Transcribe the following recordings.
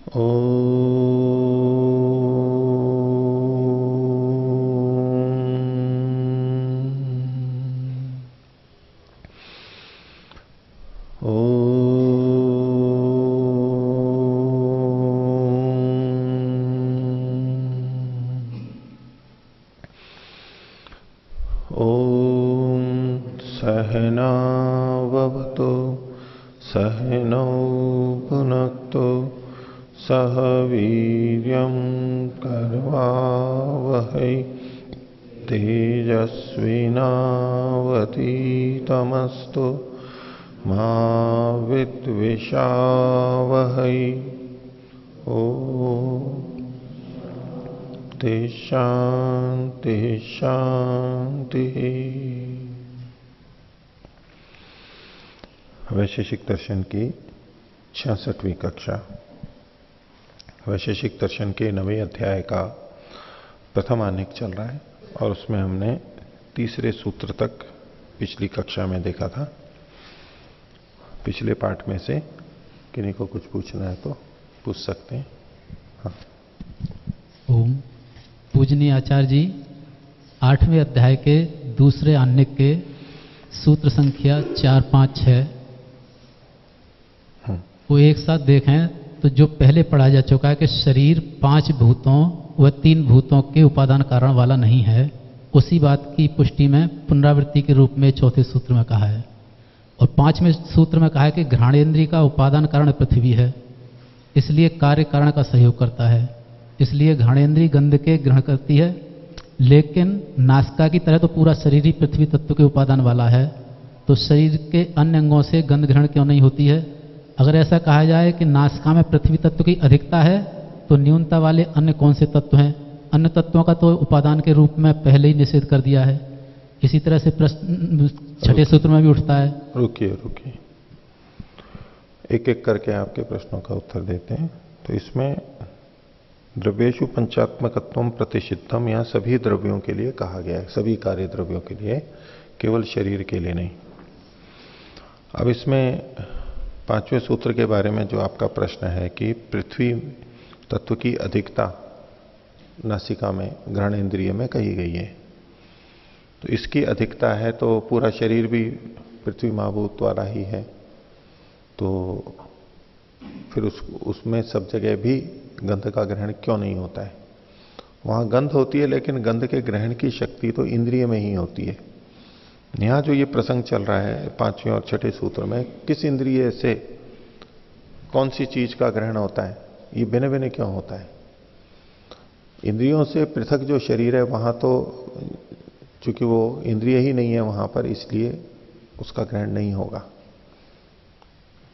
ओ सहनाववतु सहनौ भुनक्तु सह वीर्यं करवावहै तेजस्विनावतीतमस्तु मा विद्विषावहै। शांति शांति। वैशेषिक दर्शन की 66वीं कक्षा। वैशेषिक दर्शन के 9वें अध्याय का प्रथम आनेक चल रहा है और उसमें हमने तीसरे सूत्र तक पिछली कक्षा में देखा था। पिछले पाठ में से किन्हीं को कुछ पूछना है तो पूछ सकते हैं। हाँ। ओम। पूजनीय आचार्य जी, 8वें अध्याय के दूसरे आनेक के सूत्र संख्या 4, 5, 6 वो एक साथ देखें तो जो पहले पढ़ा जा चुका है कि शरीर 5 भूतों व 3 भूतों के उपादान कारण वाला नहीं है, उसी बात की पुष्टि में पुनरावृत्ति के रूप में चौथे सूत्र में कहा है। और 5वें सूत्र में कहा है कि घ्राणेन्द्रिय का उपादान कारण पृथ्वी है, इसलिए कार्य कारण का सहयोग करता है, इसलिए घ्राणेन्द्रिय गंध के ग्रहण करती है। लेकिन नासिका की तरह तो पूरा शरीर ही पृथ्वी तत्व के उपादान वाला है, तो शरीर के अन्य अंगों से गंध ग्रहण क्यों नहीं होती है? अगर ऐसा कहा जाए कि नासिका में पृथ्वी तत्व की अधिकता है तो न्यूनता वाले अन्य कौन से तत्व हैं? अन्य तत्वों का तो उपादान के रूप में पहले ही निषेध कर दिया है। इसी तरह से प्रश्न 6ठे सूत्र में भी उठता है। रुकिए एक एक करके आपके प्रश्नों का उत्तर देते हैं। तो इसमें द्रव्येषु पंचात्मकत्वम प्रतिषिद्धम, यहां सभी द्रव्यों के लिए कहा गया है, सभी कार्य द्रव्यों के लिए, केवल शरीर के लिए नहीं। अब इसमें 5वें सूत्र के बारे में जो आपका प्रश्न है कि पृथ्वी तत्व की अधिकता नासिका में घ्राणेन्द्रिय में कही गई है, तो इसकी अधिकता है तो पूरा शरीर भी पृथ्वी महाभूत वाला ही है, तो फिर उसमें सब जगह भी गंध का ग्रहण क्यों नहीं होता है? वहां गंध होती है, लेकिन गंध के ग्रहण की शक्ति तो इंद्रिय में ही होती है। यहां जो ये प्रसंग चल रहा है 5वें और 6ठे सूत्र में, किस इंद्रिय से कौन सी चीज का ग्रहण होता है, ये भिन्न भिन्न क्यों होता है? इंद्रियों से पृथक जो शरीर है वहां तो चूंकि वो इंद्रिय ही नहीं है वहां पर, इसलिए उसका ग्रहण नहीं होगा।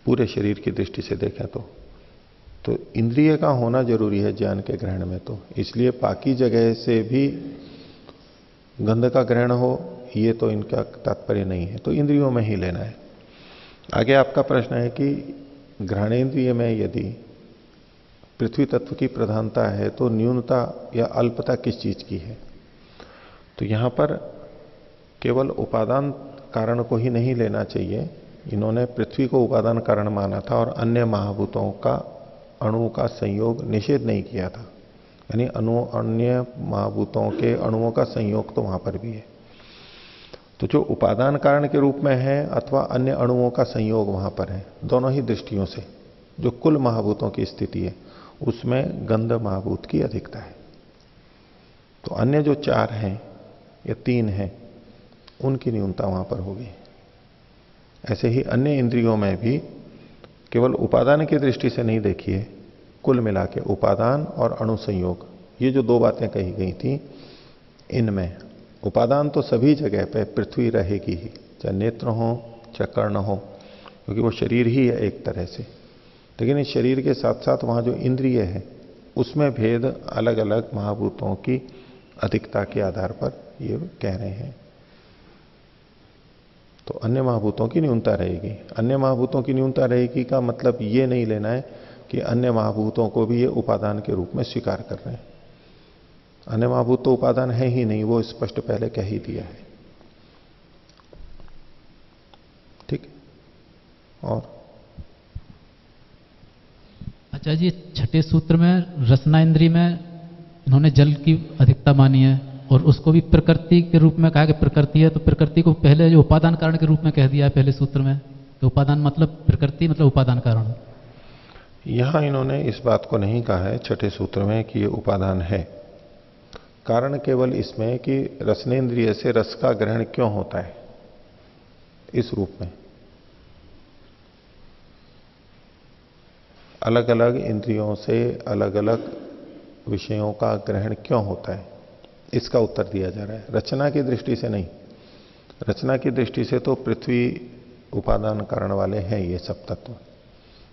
पूरे शरीर की दृष्टि से देखें तो इंद्रिय का होना जरूरी है ज्ञान के ग्रहण में, तो इसलिए बाकी जगह से भी गंध का ग्रहण हो ये तो इनका तात्पर्य नहीं है, तो इंद्रियों में ही लेना है। आगे आपका प्रश्न है कि घ्राणेन्द्रिय में यदि पृथ्वी तत्व की प्रधानता है तो न्यूनता या अल्पता किस चीज की है? तो यहां पर केवल उपादान कारण को ही नहीं लेना चाहिए। इन्होंने पृथ्वी को उपादान कारण माना था और अन्य महाभूतों का अणु का संयोग निषेध नहीं किया था, यानी अन्य महाभूतों के अणुओं का संयोग तो वहां पर भी है। तो जो उपादान कारण के रूप में है अथवा अन्य अणुओं का संयोग वहां पर है, दोनों ही दृष्टियों से जो कुल महाभूतों की स्थिति है उसमें गंध महाभूत की अधिकता है। तो अन्य जो 4 हैं या 3 हैं उनकी न्यूनता वहां पर होगी। ऐसे ही अन्य इंद्रियों में भी केवल उपादान की दृष्टि से नहीं देखिए, कुल मिला के उपादान और अणु संयोग, ये जो 2 बातें कही गई थी, इनमें उपादान तो सभी जगह पे पृथ्वी रहेगी ही, चाहे नेत्र हो चाहे कर्ण हो, क्योंकि वो शरीर ही है एक तरह से। लेकिन इस शरीर के साथ साथ वहां जो इंद्रिय है उसमें भेद अलग अलग महाभूतों की अधिकता के आधार पर ये कह रहे हैं। तो अन्य महाभूतों की न्यूनता रहेगी। अन्य महाभूतों की न्यूनता रहेगी का मतलब ये नहीं लेना है कि अन्य महाभूतों को भी ये उपादान के रूप में स्वीकार कर रहे हैं। अन्य महाभूत तो उपादान है ही नहीं, वो स्पष्ट पहले कह ही दिया है। ठीक। और आचार्य जी, छठे सूत्र में रसना इंद्रिय में इन्होंने जल की अधिकता मानी है और उसको भी प्रकृति के रूप में कहा कि प्रकृति है, तो प्रकृति को पहले जो उपादान कारण के रूप में कह दिया है पहले सूत्र में, तो उपादान मतलब प्रकृति मतलब उपादान कारण। यहां इन्होंने इस बात को नहीं कहा है छठे सूत्र में कि ये उपादान है। कारण केवल इसमें कि रसनेन्द्रिय से रस का ग्रहण क्यों होता है इस रूप में, अलग अलग इंद्रियों से अलग अलग विषयों का ग्रहण क्यों होता है, इसका उत्तर दिया जा रहा है। रचना की दृष्टि से नहीं। रचना की दृष्टि से तो पृथ्वी उपादान कारण वाले हैं ये सब तत्व,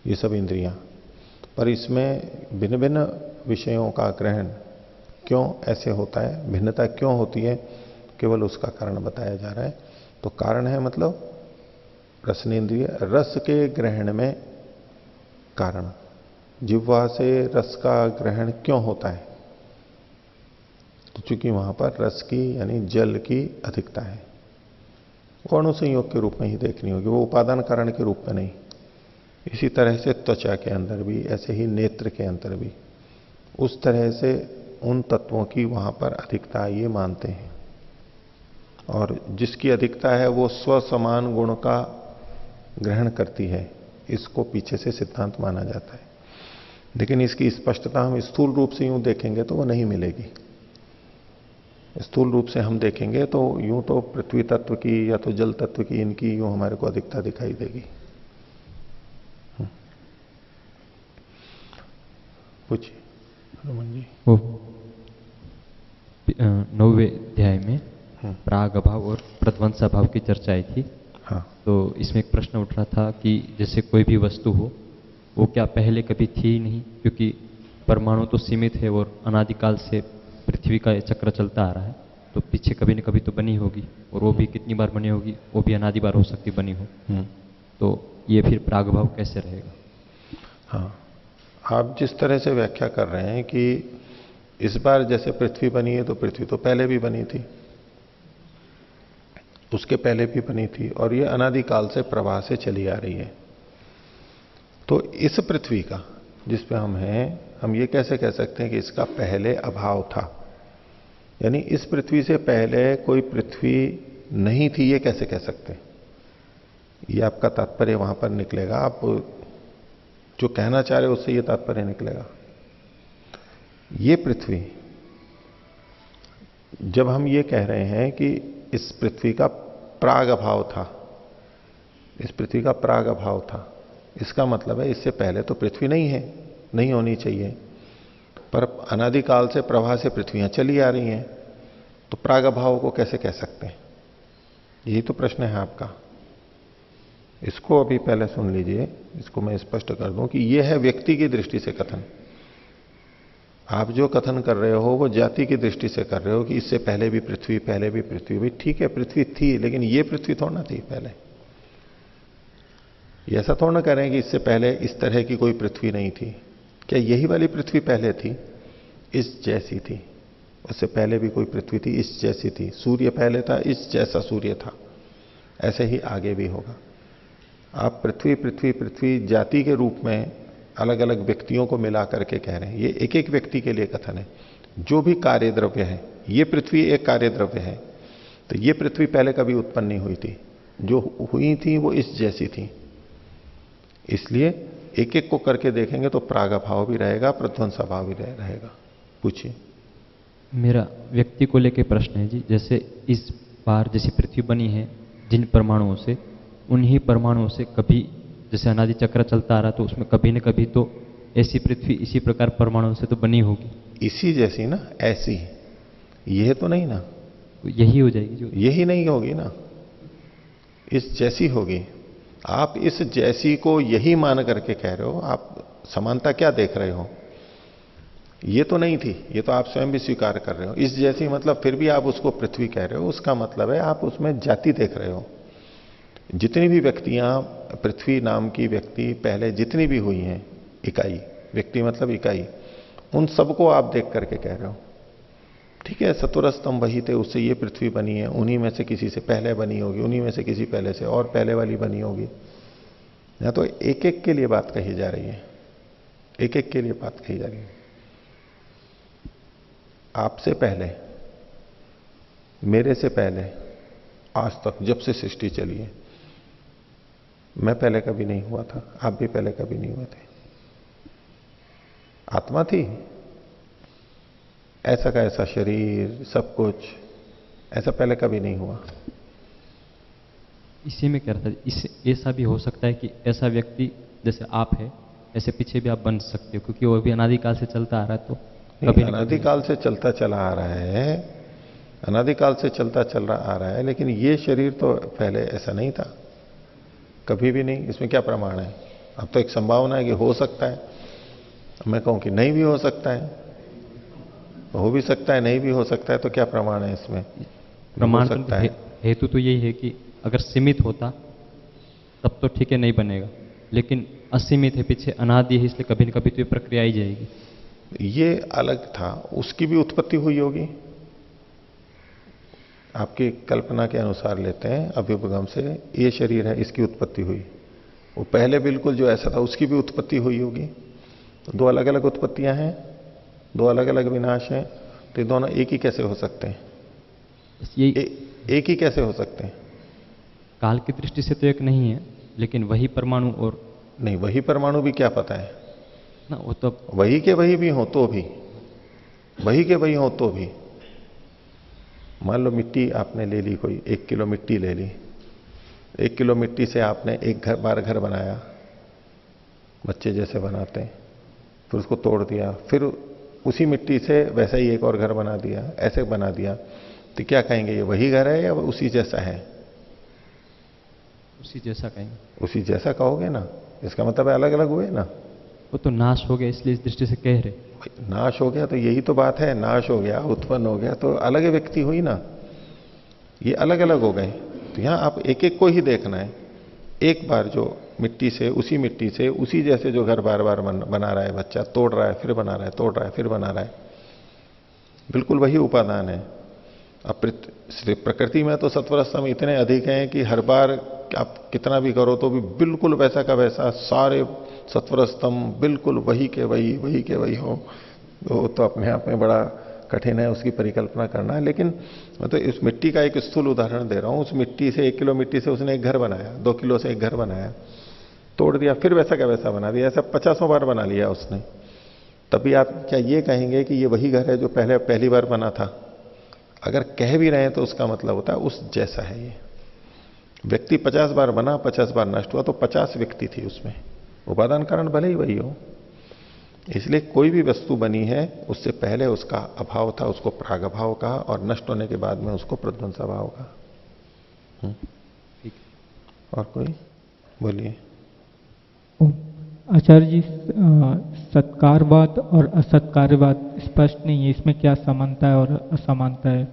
ये सब इंद्रियां, पर इसमें भिन्न भिन्न विषयों का ग्रहण क्यों ऐसे होता है, भिन्नता क्यों होती है, केवल उसका कारण बताया जा रहा है। तो कारण है मतलब रसनेन्द्रिय, रस के ग्रहण में कारण, जिह्वा से रस का ग्रहण क्यों होता है, तो चूंकि वहां पर रस की यानी जल की अधिकता है, वो अणुसंयोग के रूप में ही देखनी होगी, वो उपादान कारण के रूप में नहीं। इसी तरह से त्वचा के अंदर भी, ऐसे ही नेत्र के अंदर भी उस तरह से उन तत्वों की वहां पर अधिकता ये मानते हैं, और जिसकी अधिकता है वो स्वसमान गुण का ग्रहण करती है, इसको पीछे से सिद्धांत माना जाता है। लेकिन इसकी स्पष्टता हम स्थूल रूप से यूं देखेंगे तो वो नहीं मिलेगी। स्थूल रूप से हम देखेंगे तो यूं तो पृथ्वी तत्व की या तो जल तत्व की, इनकी यूं हमारे को अधिकता दिखाई देगी। पूछिए हनुमान जी। वो 9वें अध्याय में प्राग अभाव और प्रध्वंस अभाव की चर्चा आई थी। हाँ। तो इसमें एक प्रश्न उठ रहा था कि जैसे कोई भी वस्तु हो वो क्या पहले कभी थी ही नहीं, क्योंकि परमाणु तो सीमित है और अनादिकाल से पृथ्वी का चक्र चलता आ रहा है, तो पीछे कभी न कभी तो बनी होगी, और वो भी कितनी बार बनी होगी, वो भी अनादि बार हो सकती बनी हो। तो ये फिर प्रागभाव कैसे रहेगा? हाँ, आप जिस तरह से व्याख्या कर रहे हैं कि इस बार जैसे पृथ्वी बनी है, तो पृथ्वी तो पहले भी बनी थी, उसके पहले भी बनी थी, और ये अनादिकाल से प्रवाह से चली आ रही है। तो इस पृथ्वी का जिस पे हम हैं, हम ये कैसे कह सकते हैं कि इसका पहले अभाव था, यानी इस पृथ्वी से पहले कोई पृथ्वी नहीं थी, ये कैसे कह सकते हैं? ये आपका तात्पर्य वहां पर निकलेगा, आप जो कहना चाह रहे हो उससे ये तात्पर्य निकलेगा। ये पृथ्वी, जब हम ये कह रहे हैं कि इस पृथ्वी का प्राग अभाव था, इस पृथ्वी का प्राग अभाव था, इसका मतलब है इससे पहले तो पृथ्वी नहीं है, नहीं होनी चाहिए, पर अनादिकाल से प्रवाह से पृथ्वियां चली आ रही हैं, तो प्राग अभाव को कैसे कह सकते हैं? यही तो प्रश्न है आपका। इसको अभी पहले सुन लीजिए, इसको मैं स्पष्ट कर दूं कि यह है व्यक्ति की दृष्टि से कथन। आप जो कथन कर रहे हो वो जाति की दृष्टि से कर रहे हो कि इससे पहले भी पृथ्वी, पहले भी पृथ्वी। भी ठीक है, पृथ्वी थी, लेकिन ये पृथ्वी थोड़ा ना थी पहले। ये ऐसा थोड़ा ना कह रहे हैं कि इससे पहले इस तरह की कोई पृथ्वी नहीं थी। क्या यही वाली पृथ्वी पहले थी? इस जैसी थी। उससे पहले भी कोई पृथ्वी थी, इस जैसी थी। सूर्य पहले था, इस जैसा सूर्य था। ऐसे ही आगे भी होगा। आप पृथ्वी पृथ्वी पृथ्वी जाति के रूप में अलग अलग व्यक्तियों को मिला करके कह रहे हैं। ये एक एक व्यक्ति के लिए कथन है। जो भी कार्य द्रव्य है, ये पृथ्वी एक कार्य द्रव्य है, तो ये पृथ्वी पहले कभी उत्पन्न नहीं हुई थी। जो हुई थी वो इस जैसी थी। इसलिए एक एक को करके देखेंगे तो प्रागभाव भी रहेगा, प्रध्वंसभाव भी रहेगा। पूछिए। मेरा व्यक्ति को लेके प्रश्न है जी, जैसे इस बार जैसी पृथ्वी बनी है जिन परमाणुओं से, उन्हीं परमाणुओं से कभी जैसे अनादि चक्र चलता आ रहा, तो उसमें कभी न कभी तो ऐसी पृथ्वी इसी प्रकार परमाणुओं से तो बनी होगी। इसी जैसी ना, ऐसी, यह तो नहीं ना, तो यही हो जाएगी जो, यही नहीं होगी ना, इस जैसी होगी। आप इस जैसी को यही मान करके कह रहे हो। आप समानता क्या देख रहे हो? ये तो नहीं थी, ये तो आप स्वयं भी स्वीकार कर रहे हो। इस जैसी मतलब फिर भी आप उसको पृथ्वी कह रहे हो। उसका मतलब है आप उसमें जाति देख रहे हो। जितनी भी व्यक्तियां, पृथ्वी नाम की व्यक्ति पहले जितनी भी हुई हैं, इकाई, व्यक्ति मतलब इकाई, उन सबको आप देख करके कह रहे हो। ठीक है, सतुरस्तंभ वही थे, उससे ये पृथ्वी बनी है, उन्हीं में से किसी से पहले बनी होगी, उन्हीं में से किसी पहले से और पहले वाली बनी होगी। या तो एक एक के लिए बात कही जा रही है। एक एक के लिए बात कही जा रही है। आपसे पहले, मेरे से पहले, आज तक जब से सृष्टि चली है, मैं पहले कभी नहीं हुआ था, आप भी पहले कभी नहीं हुए थे। आत्मा थी, ऐसा का ऐसा शरीर, सब कुछ, ऐसा पहले कभी नहीं हुआ। इसी में कह रहा था, इस ऐसा भी हो सकता है कि ऐसा व्यक्ति जैसे आप है, ऐसे पीछे भी आप बन सकते हो, क्योंकि वो भी अनादिकाल से चलता आ रहा है, तो कभी अनादिकाल से चलता चला आ रहा है, अनादिकाल से चलता चल रहा आ रहा है, लेकिन ये शरीर तो पहले ऐसा नहीं था, कभी भी नहीं। इसमें क्या प्रमाण है? अब तो एक संभावना है कि हो सकता है, मैं कहूं कि नहीं भी हो सकता है, हो भी सकता है, नहीं भी हो सकता है, तो क्या प्रमाण है इसमें? प्रमाण हो सकता है। हेतु तो यही है कि अगर सीमित होता तब तो ठीक है, नहीं बनेगा, लेकिन असीमित है, पीछे अनादि है, इसलिए कभी न कभी तो ये प्रक्रिया आई जाएगी। ये अलग था, उसकी भी उत्पत्ति हुई होगी। आपकी कल्पना के अनुसार लेते हैं, अभ्युपगम से ये शरीर है, इसकी उत्पत्ति हुई। वो पहले बिल्कुल जो ऐसा था उसकी भी उत्पत्ति हुई होगी। तो दो अलग अलग उत्पत्तियां हैं, दो अलग अलग विनाश हैं, तो ये दोनों एक ही कैसे हो सकते हैं? एक ही कैसे हो सकते हैं? काल की दृष्टि से तो एक नहीं है, लेकिन वही परमाणु और नहीं, वही परमाणु भी क्या पता है ना, वो तो वही के वही भी हो तो भी, वही के वही हो तो भी। मान लो मिट्टी आपने ले ली, कोई 1 किलो मिट्टी ले ली, 1 किलो मिट्टी से आपने एक घर बनाया, बच्चे जैसे बनाते हैं, फिर उसको तोड़ दिया, फिर उसी मिट्टी से वैसा ही एक और घर बना दिया, ऐसे बना दिया, तो क्या कहेंगे, ये वही घर है या उसी जैसा है? उसी जैसा कहेंगे। उसी जैसा कहोगे ना, इसका मतलब है अलग अलग हुए ना। वो तो नाश हो गया, इसलिए इस दृष्टि से कह रहे। नाश हो गया तो यही तो बात है, नाश हो गया, उत्पन्न हो गया, तो अलग व्यक्ति हुई ना, ये अलग अलग हो गए। तो यहां आप एक एक को ही देखना है। एक बार जो मिट्टी से, उसी जैसे जो घर बार बार बना रहा है बच्चा, तोड़ रहा है फिर बना रहा है, तोड़ रहा है फिर बना रहा है, बिल्कुल वही उपादान है। अब प्रकृति में तो सत्वर स्तंभ इतने अधिक हैं कि हर बार आप कितना भी करो तो भी बिल्कुल वैसा का वैसा सारे सत्वर स्तंभ बिल्कुल वही के वही हो, तो अपने आप में बड़ा कठिन है उसकी परिकल्पना करना है। लेकिन मैं तो इस मिट्टी का एक स्थूल उदाहरण दे रहा हूं। उस मिट्टी से 1 किलो मिट्टी से उसने एक घर बनाया, 2 किलो से एक घर बनाया, तोड़ दिया, फिर वैसा का वैसा बना दिया, ऐसा 50 बार बना लिया उसने। तभी आप क्या ये कहेंगे कि ये वही घर है जो पहली बार बना था? अगर कह भी रहे हैं तो उसका मतलब होता है उस जैसा है ये। व्यक्ति 50 बार बना, 50 बार नष्ट हुआ, तो 50 व्यक्ति थी उसमें, उपादान कारण भले ही वही हो। इसलिए कोई भी वस्तु बनी है उससे पहले उसका अभाव था, उसको प्राग अभाव कहा, और नष्ट होने के बाद में उसको प्रध्वंस अभाव कहा। और कोई बोलिए। आचार्य जी, सत्कारवाद और असत्कारवाद स्पष्ट नहीं है, इसमें क्या समानता है और असमानता है?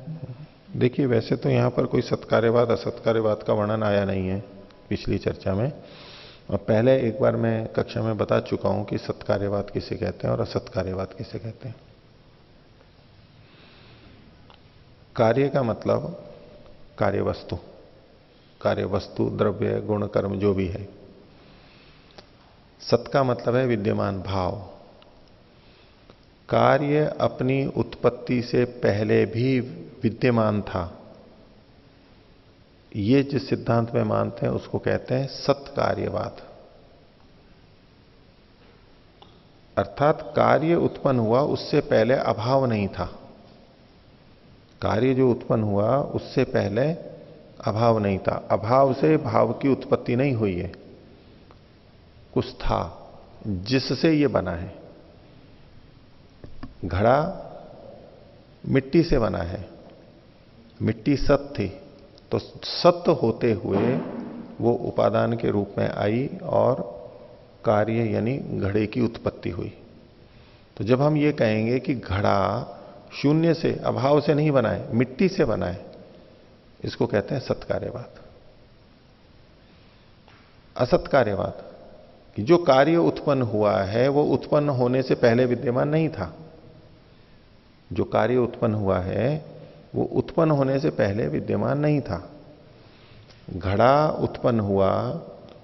देखिए, वैसे तो यहां पर कोई सत्कार्यवाद असत्कार्यवाद का वर्णन आया नहीं है पिछली चर्चा में। और पहले एक बार मैं कक्षा में बता चुका हूं कि सत्कार्यवाद किसे कहते हैं और असत्कार्यवाद किसे कहते हैं। कार्य का मतलब कार्यवस्तु, द्रव्य, गुण, कर्म जो भी है। सत का मतलब है विद्यमान भाव। कार्य अपनी उत्पत्ति से पहले भी विद्यमान था, ये जिस सिद्धांत में मानते हैं उसको कहते हैं सत्कार्यवाद। अर्थात कार्य उत्पन्न हुआ उससे पहले अभाव नहीं था। कार्य जो उत्पन्न हुआ उससे पहले अभाव नहीं था। अभाव से भाव की उत्पत्ति नहीं हुई है, कुछ था जिससे ये बना है। घड़ा मिट्टी से बना है, मिट्टी सत थी, तो सत होते हुए वो उपादान के रूप में आई और कार्य यानी घड़े की उत्पत्ति हुई। तो जब हम ये कहेंगे कि घड़ा शून्य से, अभाव से नहीं बना है, मिट्टी से बना है, इसको कहते हैं सत्कार्यवाद। असत्कार्यवाद कि जो कार्य उत्पन्न हुआ है वो उत्पन्न होने से पहले विद्यमान नहीं था। जो कार्य उत्पन्न हुआ है वो उत्पन्न होने से पहले विद्यमान नहीं था। घड़ा उत्पन्न हुआ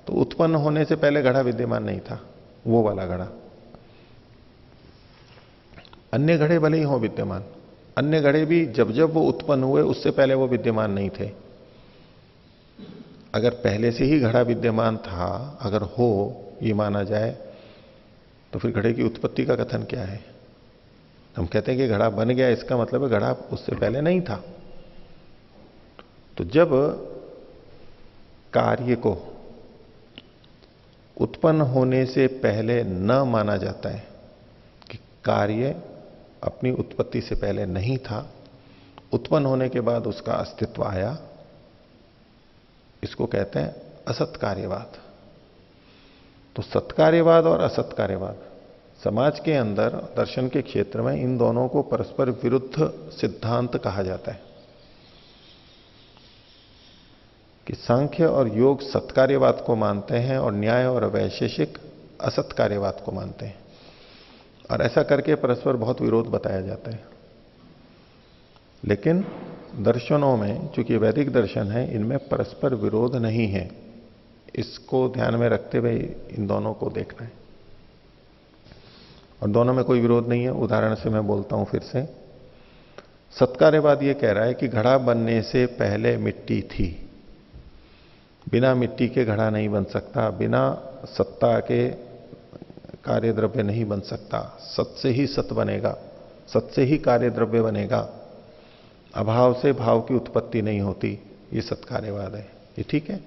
तो उत्पन्न होने से पहले घड़ा विद्यमान नहीं था, वो वाला घड़ा। अन्य घड़े भले ही हों विद्यमान, अन्य घड़े भी जब जब वो उत्पन्न हुए उससे पहले वो विद्यमान नहीं थे। अगर पहले से ही घड़ा विद्यमान था, अगर हो ये माना जाए, तो फिर घड़े की उत्पत्ति का कथन क्या है? हम कहते हैं कि घड़ा बन गया, इसका मतलब है घड़ा उससे पहले नहीं था। तो जब कार्य को उत्पन्न होने से पहले न माना जाता है कि कार्य अपनी उत्पत्ति से पहले नहीं था, उत्पन्न होने के बाद उसका अस्तित्व आया, इसको कहते हैं असत्कार्यवाद। तो सत्कार्यवाद और असत्कार्यवाद समाज के अंदर, दर्शन के क्षेत्र में इन दोनों को परस्पर विरुद्ध सिद्धांत कहा जाता है कि सांख्य और योग सत्कार्यवाद को मानते हैं और न्याय और वैशेषिक असत्कार्यवाद को मानते हैं। और ऐसा करके परस्पर बहुत विरोध बताया जाता है। लेकिन दर्शनों में, चूंकि वैदिक दर्शन है, इनमें परस्पर विरोध नहीं है। इसको ध्यान में रखते हुए इन दोनों को देखना है। और दोनों में कोई विरोध नहीं है। उदाहरण से मैं बोलता हूं फिर से। सत्कार्यवाद ये कह रहा है कि घड़ा बनने से पहले मिट्टी थी, बिना मिट्टी के घड़ा नहीं बन सकता, बिना सत्ता के कार्य द्रव्य नहीं बन सकता, सत से ही सत बनेगा, सत से ही कार्य द्रव्य बनेगा, अभाव से भाव की उत्पत्ति नहीं होती। ये सत्कार्यवाद है, ये ठीक है।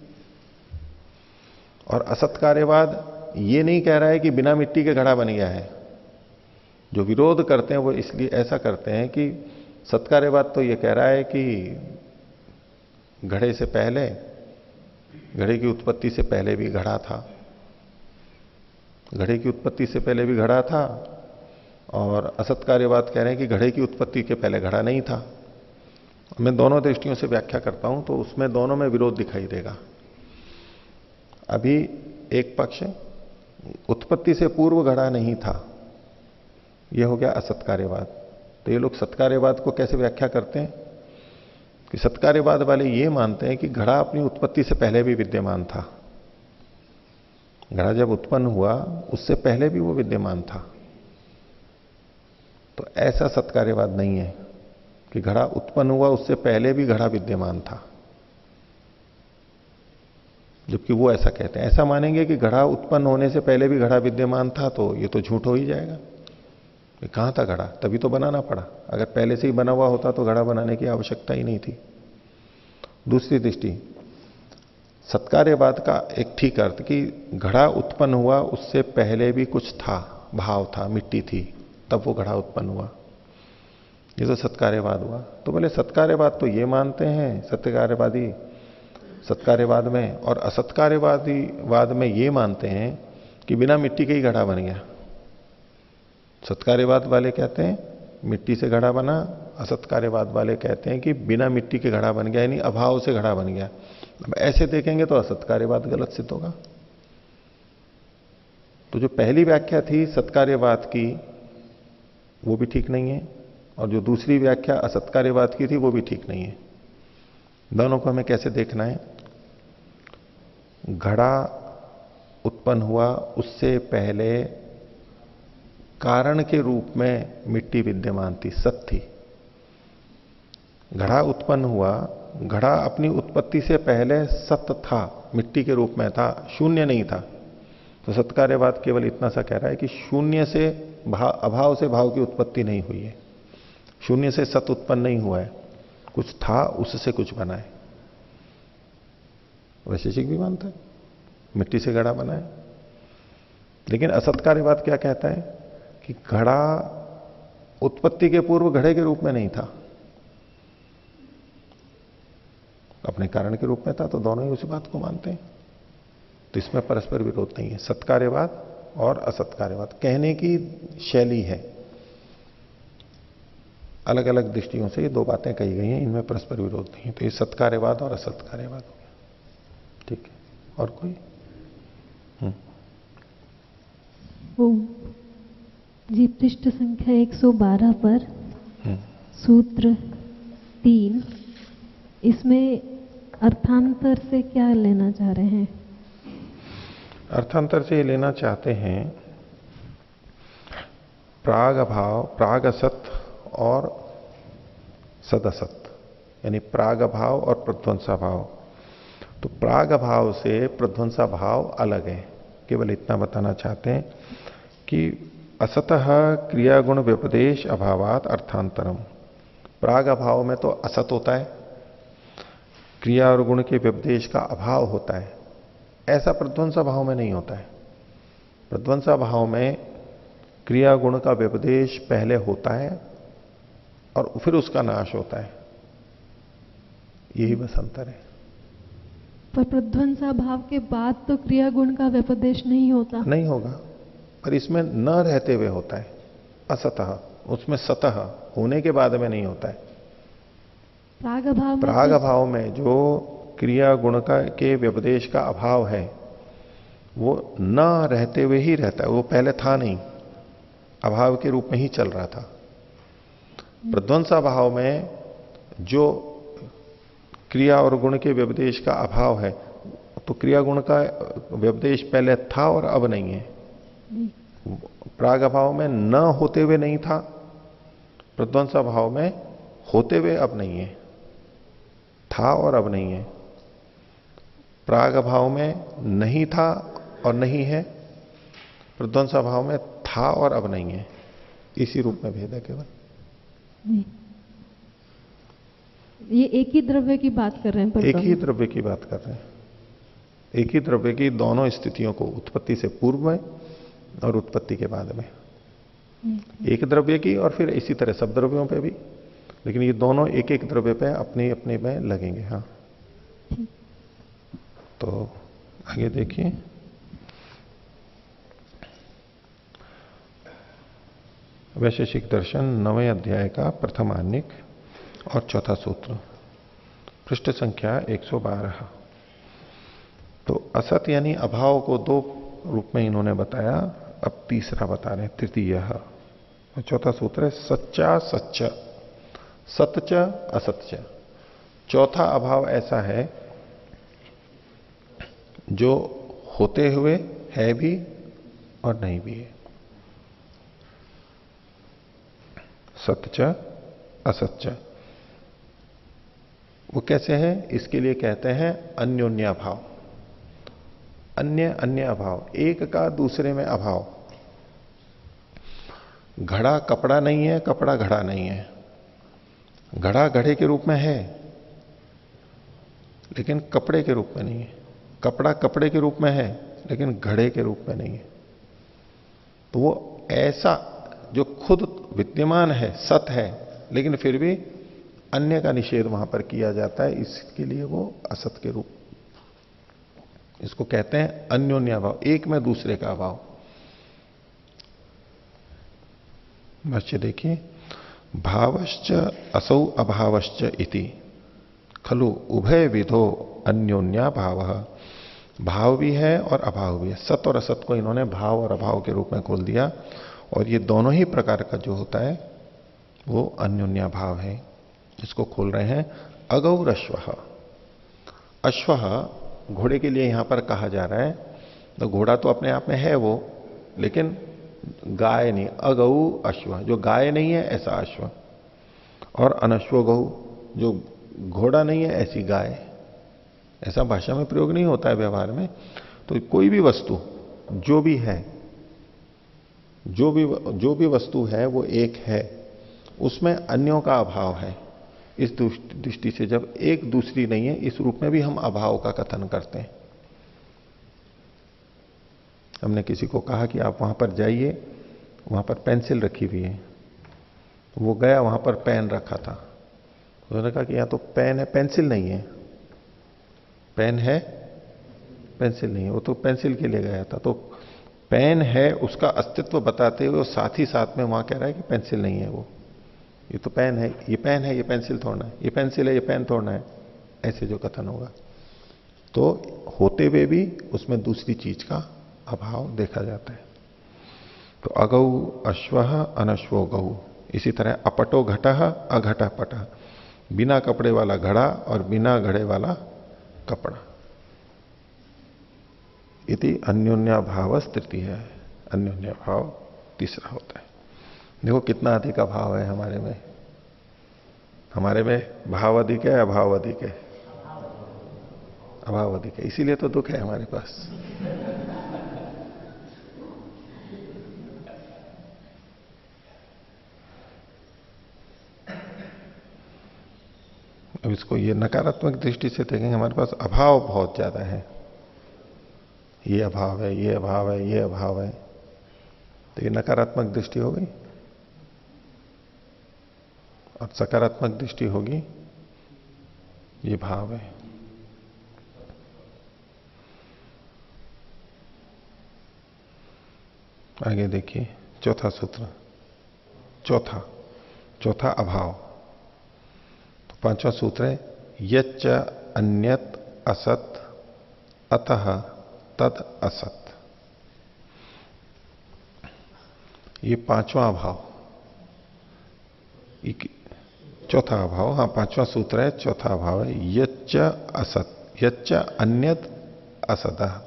और असत्कार्यवाद ये नहीं कह रहा है कि बिना मिट्टी के घड़ा बन गया है। जो विरोध करते हैं वो इसलिए ऐसा करते हैं कि सत्कार्यवाद तो ये कह रहा है कि घड़े से पहले, घड़े की उत्पत्ति से पहले भी घड़ा था, घड़े की उत्पत्ति से पहले भी घड़ा था। और असत्कार्यवाद कह रहे हैं कि घड़े की उत्पत्ति के पहले घड़ा नहीं था। मैं दोनों दृष्टियों से व्याख्या करता हूं तो उसमें दोनों में विरोध दिखाई देगा। अभी एक पक्ष उत्पत्ति से पूर्व घड़ा नहीं था, यह हो गया असत्कार्यवाद। तो ये लोग सत्कार्यवाद को कैसे व्याख्या करते हैं कि सत्कार्यवाद वाले ये मानते हैं कि घड़ा अपनी उत्पत्ति से पहले भी विद्यमान था। घड़ा जब उत्पन्न हुआ उससे पहले भी वो विद्यमान था। तो ऐसा सत्कार्यवाद नहीं है कि घड़ा उत्पन्न हुआ उससे पहले भी घड़ा विद्यमान था, जबकि वो ऐसा कहते हैं। ऐसा मानेंगे कि घड़ा उत्पन्न होने से पहले भी घड़ा विद्यमान था, तो ये तो झूठ हो ही जाएगा। कहां था घड़ा? तभी तो बनाना पड़ा। अगर पहले से ही बना हुआ होता तो घड़ा बनाने की आवश्यकता ही नहीं थी। दूसरी दृष्टि, सत्कार्यवाद का एक ठीक अर्थ कि घड़ा उत्पन्न हुआ उससे पहले भी कुछ था, भाव था, मिट्टी थी, तब वो घड़ा उत्पन्न हुआ, ये तो सत्कार्यवाद हुआ। तो बोले सत्कार्यवाद तो ये मानते हैं सत्यकार्यवादी सत्कार्यवाद में, और असत्कार्यवाद में ये मानते हैं कि बिना मिट्टी के ही घड़ा बन गया। सत्कार्यवाद वाले कहते हैं मिट्टी से घड़ा बना, असत्कार्यवाद वाले कहते हैं कि बिना मिट्टी के घड़ा बन गया, यानी अभाव से घड़ा बन गया। अब ऐसे देखेंगे तो असत्कार्यवाद गलत सिद्ध होगा। तो जो पहली व्याख्या थी सत्कार्यवाद की वो भी ठीक नहीं है, और जो दूसरी व्याख्या असत्कार्यवाद की थी वो भी ठीक नहीं है। दोनों को हमें कैसे देखना है? घड़ा उत्पन्न हुआ उससे पहले कारण के रूप में मिट्टी विद्यमान थी, सत थी। घड़ा उत्पन्न हुआ, घड़ा अपनी उत्पत्ति से पहले सत था, मिट्टी के रूप में था, शून्य नहीं था। तो सत्कार्यवाद केवल इतना सा कह रहा है कि शून्य से अभाव से भाव की उत्पत्ति नहीं हुई है, शून्य से सत उत्पन्न नहीं हुआ है, कुछ था उससे कुछ बना है। वैशेषिक भी मानता है मिट्टी से घड़ा बना है। लेकिन असत्कार्यवाद क्या कहता है कि घड़ा उत्पत्ति के पूर्व घड़े के रूप में नहीं था, अपने कारण के रूप में था। तो दोनों ही उसी बात को मानते हैं। तो इसमें परस्पर विरोध नहीं है। सत्कार्यवाद और असत्कार्यवाद कहने की शैली है, अलग अलग दृष्टियों से ये दो बातें कही गई हैं, इनमें परस्पर विरोध नहीं है। तो ये सत्कार्यवाद और असत्कार्यवाद हो गया। ठीक है, और कोई? जी, पृष्ठ संख्या 112 पर सूत्र 3, इसमें अर्थांतर से क्या लेना चाह रहे हैं? अर्थांतर से ये लेना चाहते हैं प्राग अभाव, प्राग असत और सदसत, यानी प्राग भाव और प्रध्वंसा भाव। तो प्राग भाव से प्रध्वंसा भाव अलग है। केवल इतना बताना चाहते हैं कि असतः क्रियागुण व्यपदेश अभावात अर्थांतरम। प्राग भाव में तो असत होता है, क्रिया और गुण के व्यपदेश का अभाव होता है। ऐसा प्रध्वंसा भाव में नहीं होता है। प्रध्वंसा भाव में क्रिया गुण का व्यपदेश पहले होता है और फिर उसका नाश होता है। यही बस अंतर है। पर प्रध्वंसा भाव के बाद तो क्रिया गुण का व्यपदेश नहीं होता। नहीं होगा, पर इसमें न रहते हुए होता है असतः, उसमें सतह होने के बाद में नहीं होता है। प्राग भाव में जो क्रिया गुण का के व्यपदेश का अभाव है वो न रहते हुए ही रहता है। वो पहले था नहीं, अभाव के रूप में ही चल रहा था। प्रध्वंसा भाव में जो क्रिया और गुण के व्यपदेश का अभाव है, तो क्रिया गुण का व्यपदेश पहले था और अब नहीं है। प्राग भाव में न होते हुए नहीं था, प्रध्वंसा भाव में होते हुए अब नहीं है। था और अब नहीं है। प्राग भाव में नहीं था और नहीं है, प्रध्वंसा भाव में था और अब नहीं है। इसी रूप में भेद है केवल। ये एक ही द्रव्य की बात कर रहे हैं। एक ही द्रव्य की बात कर रहे हैं। एक ही द्रव्य की दोनों स्थितियों को, उत्पत्ति से पूर्व में और उत्पत्ति के बाद में। एक द्रव्य की और फिर इसी तरह सब द्रव्यों पे भी, लेकिन ये दोनों एक एक द्रव्य पे अपने अपने में लगेंगे। हाँ, तो आगे देखिए। वैशेषिक दर्शन 9वें अध्याय का प्रथम आनिक और चौथा सूत्र, पृष्ठ संख्या 112। तो असत यानी अभाव को दो रूप में इन्होंने बताया, अब तीसरा बता रहे हैं, तृतीय। चौथा सूत्र है सच्चा सच्च, सत्च असत्य। चौथा अभाव ऐसा है जो होते हुए है भी और नहीं भी है। सत्च असत्य वो कैसे है? इसके लिए कहते हैं अन्योन्या भाव। अन्य अन्य अभाव, एक का दूसरे में अभाव। घड़ा कपड़ा नहीं है, कपड़ा घड़ा नहीं है। घड़ा घड़े के रूप में है लेकिन कपड़े के रूप में नहीं है। कपड़ा कपड़े के रूप में है लेकिन घड़े के रूप में नहीं है। तो वो ऐसा जो खुद विद्यमान है, सत है, लेकिन फिर भी अन्य का निषेध वहां पर किया जाता है, इसके लिए वो असत के रूप, इसको कहते हैं अन्योन्या भाव, एक में दूसरे का अभाव। भाष्य देखिए, भावश्च असौ अभावश्च इति खलु उभय विधो अन्योन्या भाव। भाव भी है और अभाव भी है। सत और असत को इन्होंने भाव और अभाव के रूप में खोल दिया, और ये दोनों ही प्रकार का जो होता है वो अन्योन्या भाव है। इसको खोल रहे हैं अगौर अश्व। अश्व घोड़े के लिए यहां पर कहा जा रहा है, तो घोड़ा तो अपने आप में है वो, लेकिन गाय नहीं। अगौ अश्व, जो गाय नहीं है ऐसा अश्व, और अनश्व गौ, जो घोड़ा नहीं है ऐसी गाय। ऐसा भाषा में प्रयोग नहीं होता है व्यवहार में। तो कोई भी वस्तु जो भी है, जो भी वस्तु है वो एक है, उसमें अन्यों का अभाव है। इस दृष्टि से जब एक दूसरी नहीं है, इस रूप में भी हम अभाव का कथन करते हैं। हमने किसी को कहा कि आप वहां पर जाइए, वहां पर पेंसिल रखी हुई है। वो गया, वहां पर पेन रखा था। उन्होंने कहा कि यहां तो पेन है, पेंसिल नहीं है। पेन है, पेंसिल नहीं है। वो तो पेंसिल के लिए गया था। तो पेन है उसका अस्तित्व बताते हुए साथ ही साथ में वहां कह रहा है कि पेंसिल नहीं है वो। ये तो पेन है, ये पेन है, ये पेंसिल तोड़ना है, ये पेंसिल है, ये पेन तोड़ना है, ऐसे जो कथन होगा। तो होते हुए भी उसमें दूसरी चीज का अभाव देखा जाता है। तो अगौ अश्व अनश्वो गौ। इसी तरह अपटो घट अघट पट, बिना कपड़े वाला घड़ा और बिना घड़े वाला कपड़ा। इति अन्योन्या भाव तृतीय है। अन्योन्या भाव तीसरा होता है। देखो कितना अधिक अभाव है हमारे में। हमारे में भाव अधिक है, अभाव अधिक है? अभाव अधिक है, इसीलिए तो दुख है हमारे पास। अब इसको ये नकारात्मक दृष्टि से देखेंगे, हमारे पास अभाव बहुत ज्यादा है, ये अभाव है, ये अभाव है, ये अभाव है, तो ये नकारात्मक दृष्टि हो गई। और सकारात्मक दृष्टि होगी, ये भाव है। आगे देखिए चौथा सूत्र, चौथा अभाव। तो पांचवा सूत्र है यच्च अन्यत असत अतः तद असत। ये पांचवा अभाव, चौथा अभाव, हाँ पांचवा सूत्र है, चौथा अभाव है यच्च असत, यच्च अन्यत असतः।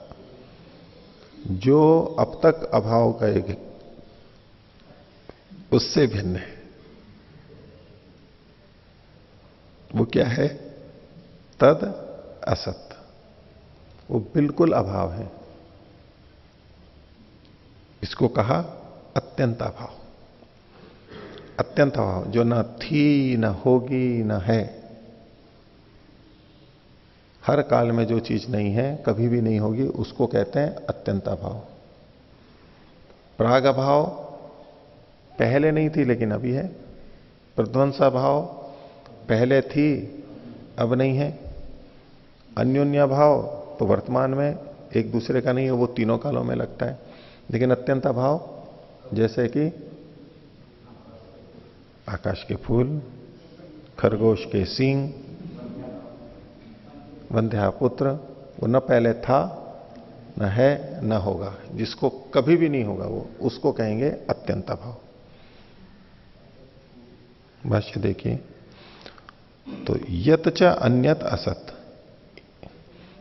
जो अब तक अभाव का एक उससे भिन्न है, वो क्या है? तद असत, वो बिल्कुल अभाव है। इसको कहा अत्यंत अभाव। अत्यंत अभाव, जो ना थी, ना होगी, ना है। हर काल में जो चीज नहीं है, कभी भी नहीं होगी, उसको कहते हैं अत्यंत अभाव। प्राग अभाव पहले नहीं थी लेकिन अभी है। प्रध्वंसा भाव पहले थी, अब नहीं है। अन्योन्या भाव तो वर्तमान में एक दूसरे का नहीं है, वो तीनों कालों में लगता है। लेकिन अत्यंत अभाव, जैसे कि आकाश के फूल, खरगोश के सींग, वंध्या पुत्र, वो न पहले था, न है, न होगा, जिसको कभी भी नहीं होगा, वो उसको कहेंगे अत्यंत अभाव। भाष्य देखिए, तो यत च अन्यत असत,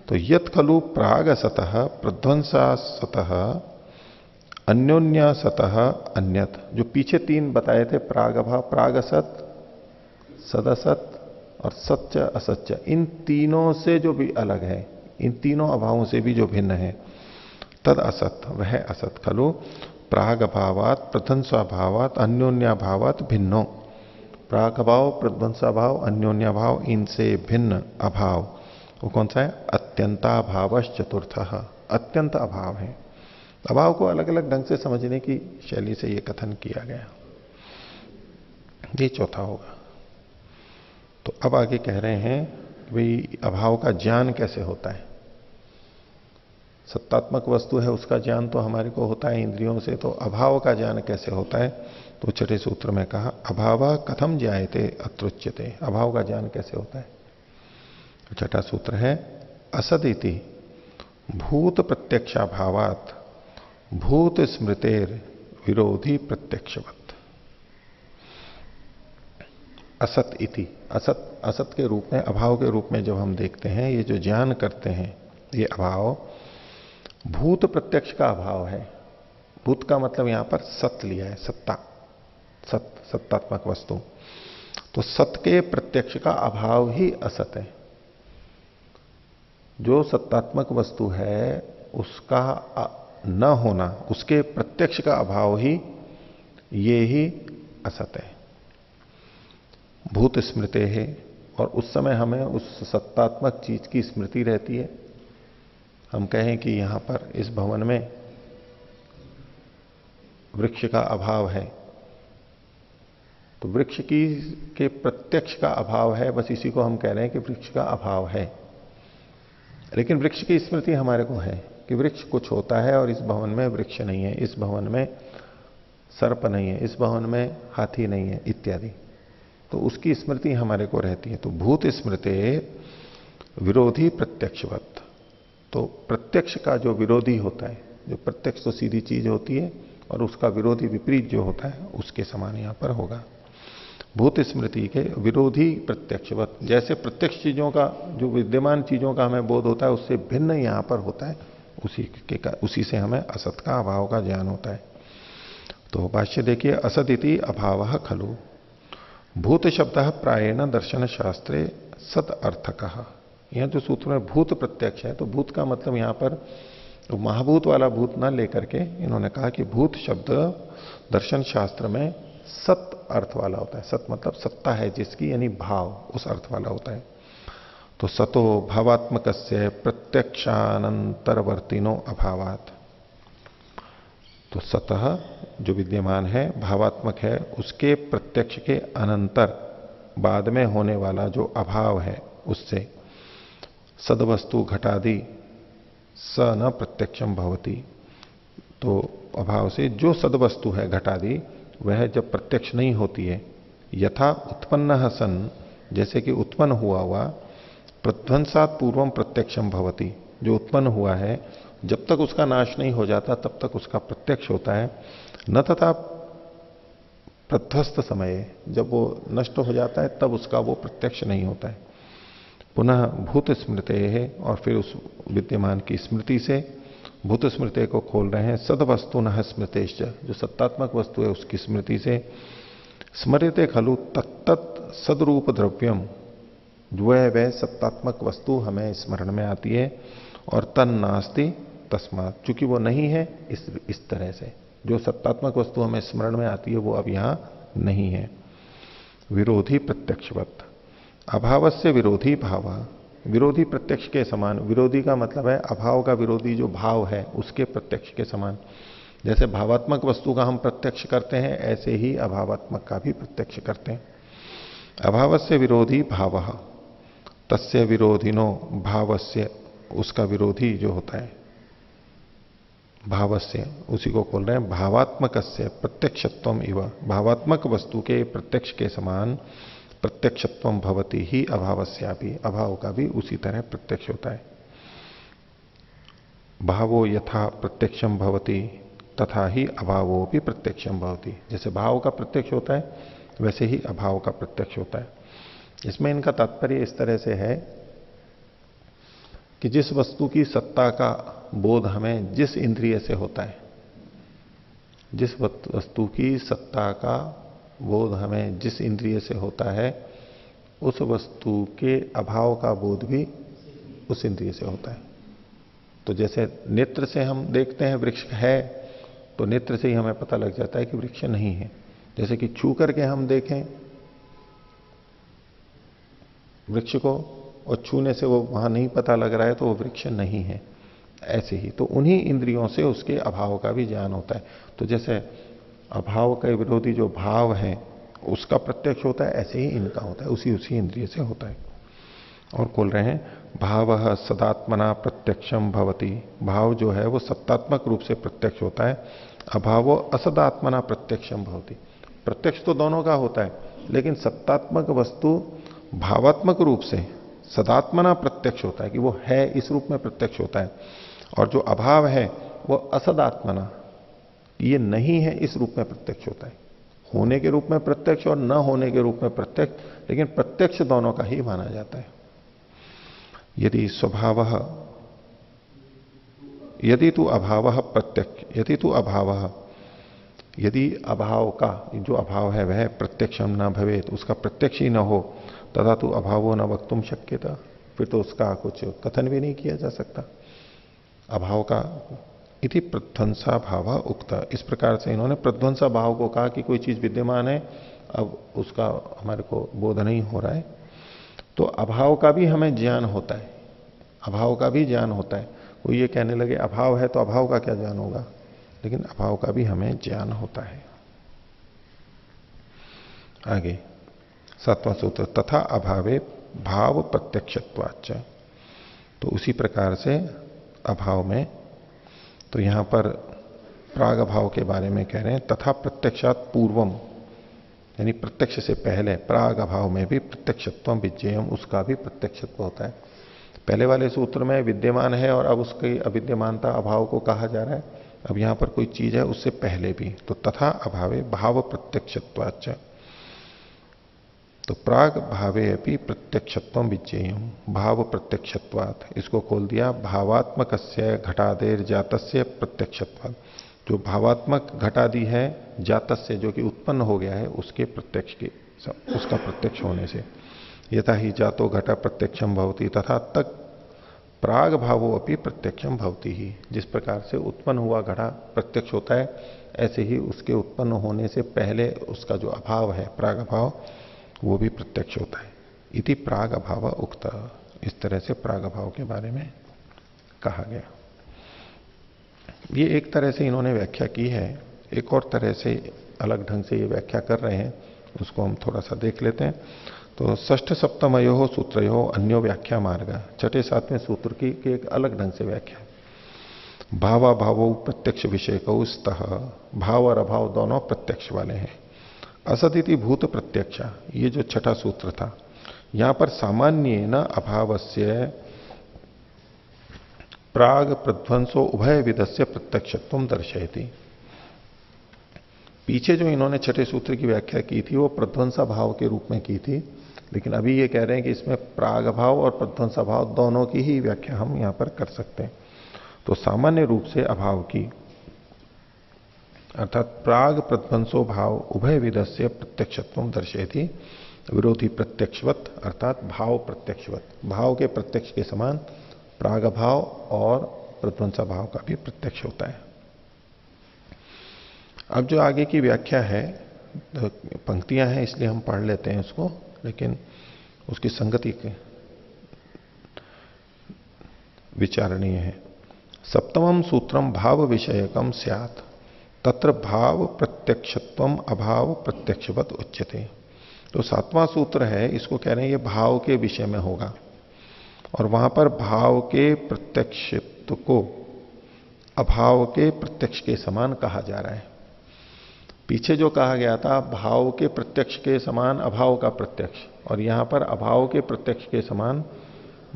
तो यत खलु प्राग असतः प्रध्वंसा सतः अन्योन्या सतः अन्यत। जो पीछे तीन बताए थे, प्राग अभाव, प्राग असत, सदसत और सच्च असच्च, इन तीनों से जो भी अलग है, इन तीनों अभावों से भी जो भिन्न है, तद असत, वह असत खलु प्राग अभावात प्रध्वंसाभावात अन्योन्याभावात भिन्नो। प्राग अभाव, प्रध्वंसाभाव, अन्योन्याभाव, इनसे भिन्न अभाव वो कौन सा है? अत्यंताभावश्च चतुर्थः, अत्यंत अभाव है। अभाव को अलग अलग ढंग से समझने की शैली से यह कथन किया गया। ये चौथा होगा। तो अब आगे कह रहे हैं भाई अभाव का ज्ञान कैसे होता है। सत्तात्मक वस्तु है, उसका ज्ञान तो हमारे को होता है इंद्रियों से, तो अभाव का ज्ञान कैसे होता है? तो छठे सूत्र में कहा अभाव कथम ज्ञायते अत्रुच्यते, अभाव का ज्ञान कैसे होता है। छठा सूत्र है असदिति भूत प्रत्यक्षाभावात भूत स्मृतेर विरोधी प्रत्यक्षवत। असत इति, असत, असत के रूप में, अभाव के रूप में जब हम देखते हैं, ये जो ज्ञान करते हैं, ये अभाव भूत प्रत्यक्ष का अभाव है। भूत का मतलब यहां पर सत लिया है, सत्ता, सत्तात्मक वस्तु। तो सत के प्रत्यक्ष का अभाव ही असत है। जो सत्तात्मक वस्तु है उसका न होना, उसके प्रत्यक्ष का अभाव ही, ये ही असत है। भूत स्मृते है, और उस समय हमें उस सत्तात्मक चीज की स्मृति रहती है। हम कहें कि यहां पर इस भवन में वृक्ष का अभाव है, तो वृक्ष की के प्रत्यक्ष का अभाव है, बस इसी को हम कह रहे हैं कि वृक्ष का अभाव है। लेकिन वृक्ष की स्मृति हमारे को है कि वृक्ष कुछ होता है, और इस भवन में वृक्ष नहीं है, इस भवन में सर्प नहीं है, इस भवन में हाथी नहीं है, इत्यादि। तो उसकी स्मृति हमारे को रहती है। तो भूत स्मृति विरोधी प्रत्यक्षवत, तो प्रत्यक्ष का जो विरोधी होता है, जो प्रत्यक्ष तो सीधी चीज होती है, और उसका विरोधी विपरीत जो होता है, उसके समान यहां पर होगा। भूत स्मृति के विरोधी प्रत्यक्षवत, जैसे प्रत्यक्ष चीजों का, जो विद्यमान चीजों का हमें बोध होता है, उससे भिन्न यहां पर होता है, उसी से हमें असत का अभाव का ज्ञान होता है। तो भाष्य देखिए, असदिति अभाव खलु भूत शब्द प्रायेण दर्शन शास्त्रे सत अर्थक। यह जो सूत्र में भूत प्रत्यक्ष है, तो भूत का मतलब यहां पर तो महाभूत वाला भूत ना लेकर के इन्होंने कहा कि भूत शब्द दर्शन शास्त्र में सत अर्थ वाला होता है। सत मतलब सत्ता है जिसकी, यानी भाव, उस अर्थ वाला होता है। तो सतो भावात्मक प्रत्यक्षानंतरवर्तिनो अभावात, तो सतः जो विद्यमान है भावात्मक है, उसके प्रत्यक्ष के अनंतर बाद में होने वाला जो अभाव है उससे सदवस्तु घटादि स न प्रत्यक्षम भवति। तो अभाव से जो सदवस्तु है घटादि, वह जब प्रत्यक्ष नहीं होती है, यथा उत्पन्न सन, जैसे कि उत्पन्न हुआ प्रध्वंसात पूर्वम प्रत्यक्षम भवति, जो उत्पन्न हुआ है जब तक उसका नाश नहीं हो जाता तब तक उसका प्रत्यक्ष होता है। न तथा प्रध्वस्त समय, जब वो नष्ट हो जाता है तब उसका वो प्रत्यक्ष नहीं होता है। पुनः भूत स्मृति है, और फिर उस विद्यमान की स्मृति से, भूत स्मृति को खोल रहे हैं, सद वस्तु न स्मृतेश्च, जो सत्तात्मक वस्तु है उसकी स्मृति से, स्मृते खलु तत्त सदरूप द्रव्यम, जो है वह सत्तात्मक वस्तु हमें स्मरण में आती है, और तन नास्ति तस्मात्, चूंकि वो नहीं है इस तरह से जो सत्तात्मक वस्तु हमें स्मरण में आती है वो अब यहां नहीं है। विरोधी प्रत्यक्षवत, अभाव से विरोधी भाव, विरोधी प्रत्यक्ष के समान। विरोधी का मतलब है अभाव का विरोधी जो भाव है उसके प्रत्यक्ष के समान। जैसे भावात्मक वस्तु का हम प्रत्यक्ष करते हैं, ऐसे ही अभावात्मक का भी प्रत्यक्ष करते हैं। अभाव से विरोधी भाव, तस्य विरोधिनो भावस्य, उसका विरोधी जो होता है भावस्य, उसी को खोल रहे हैं, भावात्मकस्य प्रत्यक्षत्वम इव, भावात्मक वस्तु के प्रत्यक्ष के समान प्रत्यक्षत्वम भवति ही अभावस्यापि, अभाव का भी उसी तरह प्रत्यक्ष होता है। भावो यथा प्रत्यक्षम भवति तथा ही अभावो भी प्रत्यक्षम भवति, जैसे भाव का प्रत्यक्ष होता है वैसे ही अभाव का प्रत्यक्ष होता है। इसमें इनका तात्पर्य इस तरह से है कि जिस वस्तु की सत्ता का बोध हमें जिस इंद्रिय से होता है, जिस वस्तु की सत्ता का बोध हमें जिस इंद्रिय से होता है, उस वस्तु के अभाव का बोध भी उस इंद्रिय से होता है। तो जैसे नेत्र से हम देखते हैं वृक्ष है, तो नेत्र से ही हमें पता लग जाता है कि वृक्ष नहीं है। जैसे कि छू करके हम देखें वृक्ष को और छूने से वो वहां नहीं पता लग रहा है, तो वो वृक्ष नहीं है। ऐसे ही तो उन्हीं इंद्रियों से उसके अभाव का भी ज्ञान होता है। तो जैसे अभाव के विरोधी जो भाव है उसका प्रत्यक्ष होता है, ऐसे ही इनका होता है, उसी इंद्रिय से होता है। और बोल रहे हैं भाव सदात्मना प्रत्यक्षम भवति, भाव जो है वो सत्तात्मक रूप से प्रत्यक्ष होता है। अभावो असदात्मना प्रत्यक्षम भवति, प्रत्यक्ष तो दोनों का होता है, लेकिन सत्तात्मक वस्तु भावात्मक रूप से सदात्मना प्रत्यक्ष होता है कि वो है इस रूप में प्रत्यक्ष होता है, और जो अभाव है वो असदात्मना, ये नहीं है इस रूप में प्रत्यक्ष होता है। होने के रूप में प्रत्यक्ष और न होने के रूप में प्रत्यक्ष, लेकिन प्रत्यक्ष दोनों का ही माना जाता है। यदि स्वभाव, यदि तू अभाव प्रत्यक्ष, यदि तू अभाव, यदि अभाव का जो अभाव है वह प्रत्यक्षम न भवे, तो उसका प्रत्यक्ष ही न हो, तथा तो अभावो न वक्तुम शक्यता, फिर तो उसका कुछ कथन भी नहीं किया जा सकता अभाव का। इति प्रध्वंसा भाव उक्ता, इस प्रकार से इन्होंने प्रध्वंसा भाव को कहा कि कोई चीज विद्यमान है, अब उसका हमारे को बोध नहीं हो रहा है, तो अभाव का भी हमें ज्ञान होता है, अभाव का भी ज्ञान होता है। कोई ये कहने लगे अभाव है तो अभाव का क्या ज्ञान होगा, लेकिन अभाव का भी हमें ज्ञान होता है। आगे 7वां सूत्र, तथा अभावे भाव प्रत्यक्षत्वाच्च, तो उसी प्रकार से अभाव में, तो यहां पर प्राग अभाव के बारे में कह रहे हैं, तथा प्रत्यक्षात पूर्वम, यानी प्रत्यक्ष से पहले प्राग अभाव में भी प्रत्यक्षत्व विज्ञेयम, उसका भी प्रत्यक्षत्व होता है। पहले वाले सूत्र में विद्यमान है और अब उसकी अविद्यमानता अभाव को कहा जा रहा है, अब यहां पर कोई चीज है उससे पहले भी, तो तथा अभावे भाव प्रत्यक्षत्वाच्च, तो प्राग भावे अपनी प्रत्यक्षत्व विज्ञेयम, भाव प्रत्यक्षत्वात्, इसको खोल दिया भावात्मकस्य घटादेर जातस्य प्रत्यक्षत्वात्, जो भावात्मक घटादि है जातस्य जो कि उत्पन्न हो गया है उसके प्रत्यक्ष के उसका प्रत्यक्ष होने से, यथा ही जातो घटा प्रत्यक्षम भवति तथा तक प्राग भावो अपनी प्रत्यक्षम भवती ही, जिस प्रकार से उत्पन्न हुआ घड़ा प्रत्यक्ष होता है ऐसे ही उसके उत्पन्न होने से पहले उसका जो अभाव है प्राग अभाव वो भी प्रत्यक्ष होता है। इति प्राग अभाव उक्त, इस तरह से प्राग अभाव के बारे में कहा गया। ये एक तरह से इन्होंने व्याख्या की है, एक और तरह से अलग ढंग से ये व्याख्या कर रहे हैं, उसको हम थोड़ा सा देख लेते हैं। तो षष्ठ सप्तमयो सूत्रयो अन्यो व्याख्या मार्ग, छठे सातवें सूत्र की एक अलग ढंग से व्याख्या। भावा भावो प्रत्यक्ष विषय को स्तः, भाव और अभाव दोनों प्रत्यक्ष वाले हैं। असदिति भूत प्रत्यक्ष, ये जो छठा सूत्र था, यहां पर सामान्य न अभावस्य प्राग प्रध्वंसो उभय विधस्य प्रत्यक्षत्वम दर्शयति। पीछे जो इन्होंने छठे सूत्र की व्याख्या की थी वो प्रध्वंसा भाव के रूप में की थी, लेकिन अभी ये कह रहे हैं कि इसमें प्राग भाव और प्रध्वंसा भाव दोनों की ही व्याख्या हम यहां पर कर सकते हैं। तो सामान्य रूप से अभाव की अर्थात प्राग प्रध्वंसो भाव उभय विधस्य प्रत्यक्षत्वम दर्शयति, विरोधी प्रत्यक्षवत अर्थात भाव प्रत्यक्षवत, भाव के प्रत्यक्ष के समान प्राग भाव और प्रध्वंसा भाव का भी प्रत्यक्ष होता है। अब जो आगे की व्याख्या है, पंक्तियां हैं इसलिए हम पढ़ लेते हैं उसको, लेकिन उसकी संगति के विचारणीय है। सप्तमम सूत्रम भाव विषयकम स्यात् तत्र भाव प्रत्यक्षत्वम अभाव प्रत्यक्षवत उच्यते। तो सातवां सूत्र है, इसको कह रहे हैं ये भाव के विषय में होगा, और वहां पर भाव के प्रत्यक्षत्व को अभाव के प्रत्यक्ष के समान कहा जा रहा है। पीछे जो कहा गया था भाव के प्रत्यक्ष के समान अभाव का प्रत्यक्ष, और यहां पर अभाव के प्रत्यक्ष के समान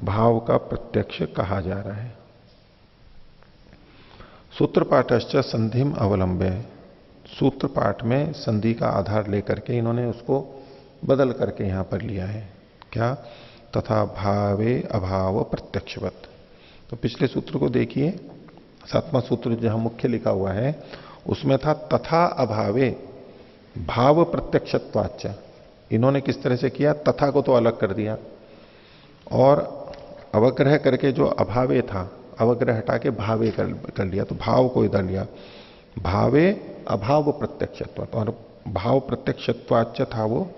भाव का प्रत्यक्ष कहा जा रहा है। सूत्र पाठश्च संधिम अवलंबे, सूत्र पाठ में संधि का आधार लेकर के इन्होंने उसको बदल करके यहां पर लिया है। क्या? तथा भावे अभाव प्रत्यक्षवत। तो पिछले सूत्र को देखिए, सातवां सूत्र जहां मुख्य लिखा हुआ है उसमें था तथा अभावे भाव प्रत्यक्षत्वाच्च। इन्होंने किस तरह से किया, तथा को तो अलग कर दिया और अवग्रह करके जो अभावे था अवग्रह हटा के भावे कर लिया, तो भाव को इधर लिया, भावे अभाव प्रत्यक्षत्व, और भाव प्रत्यक्षत्वाच्च था वो,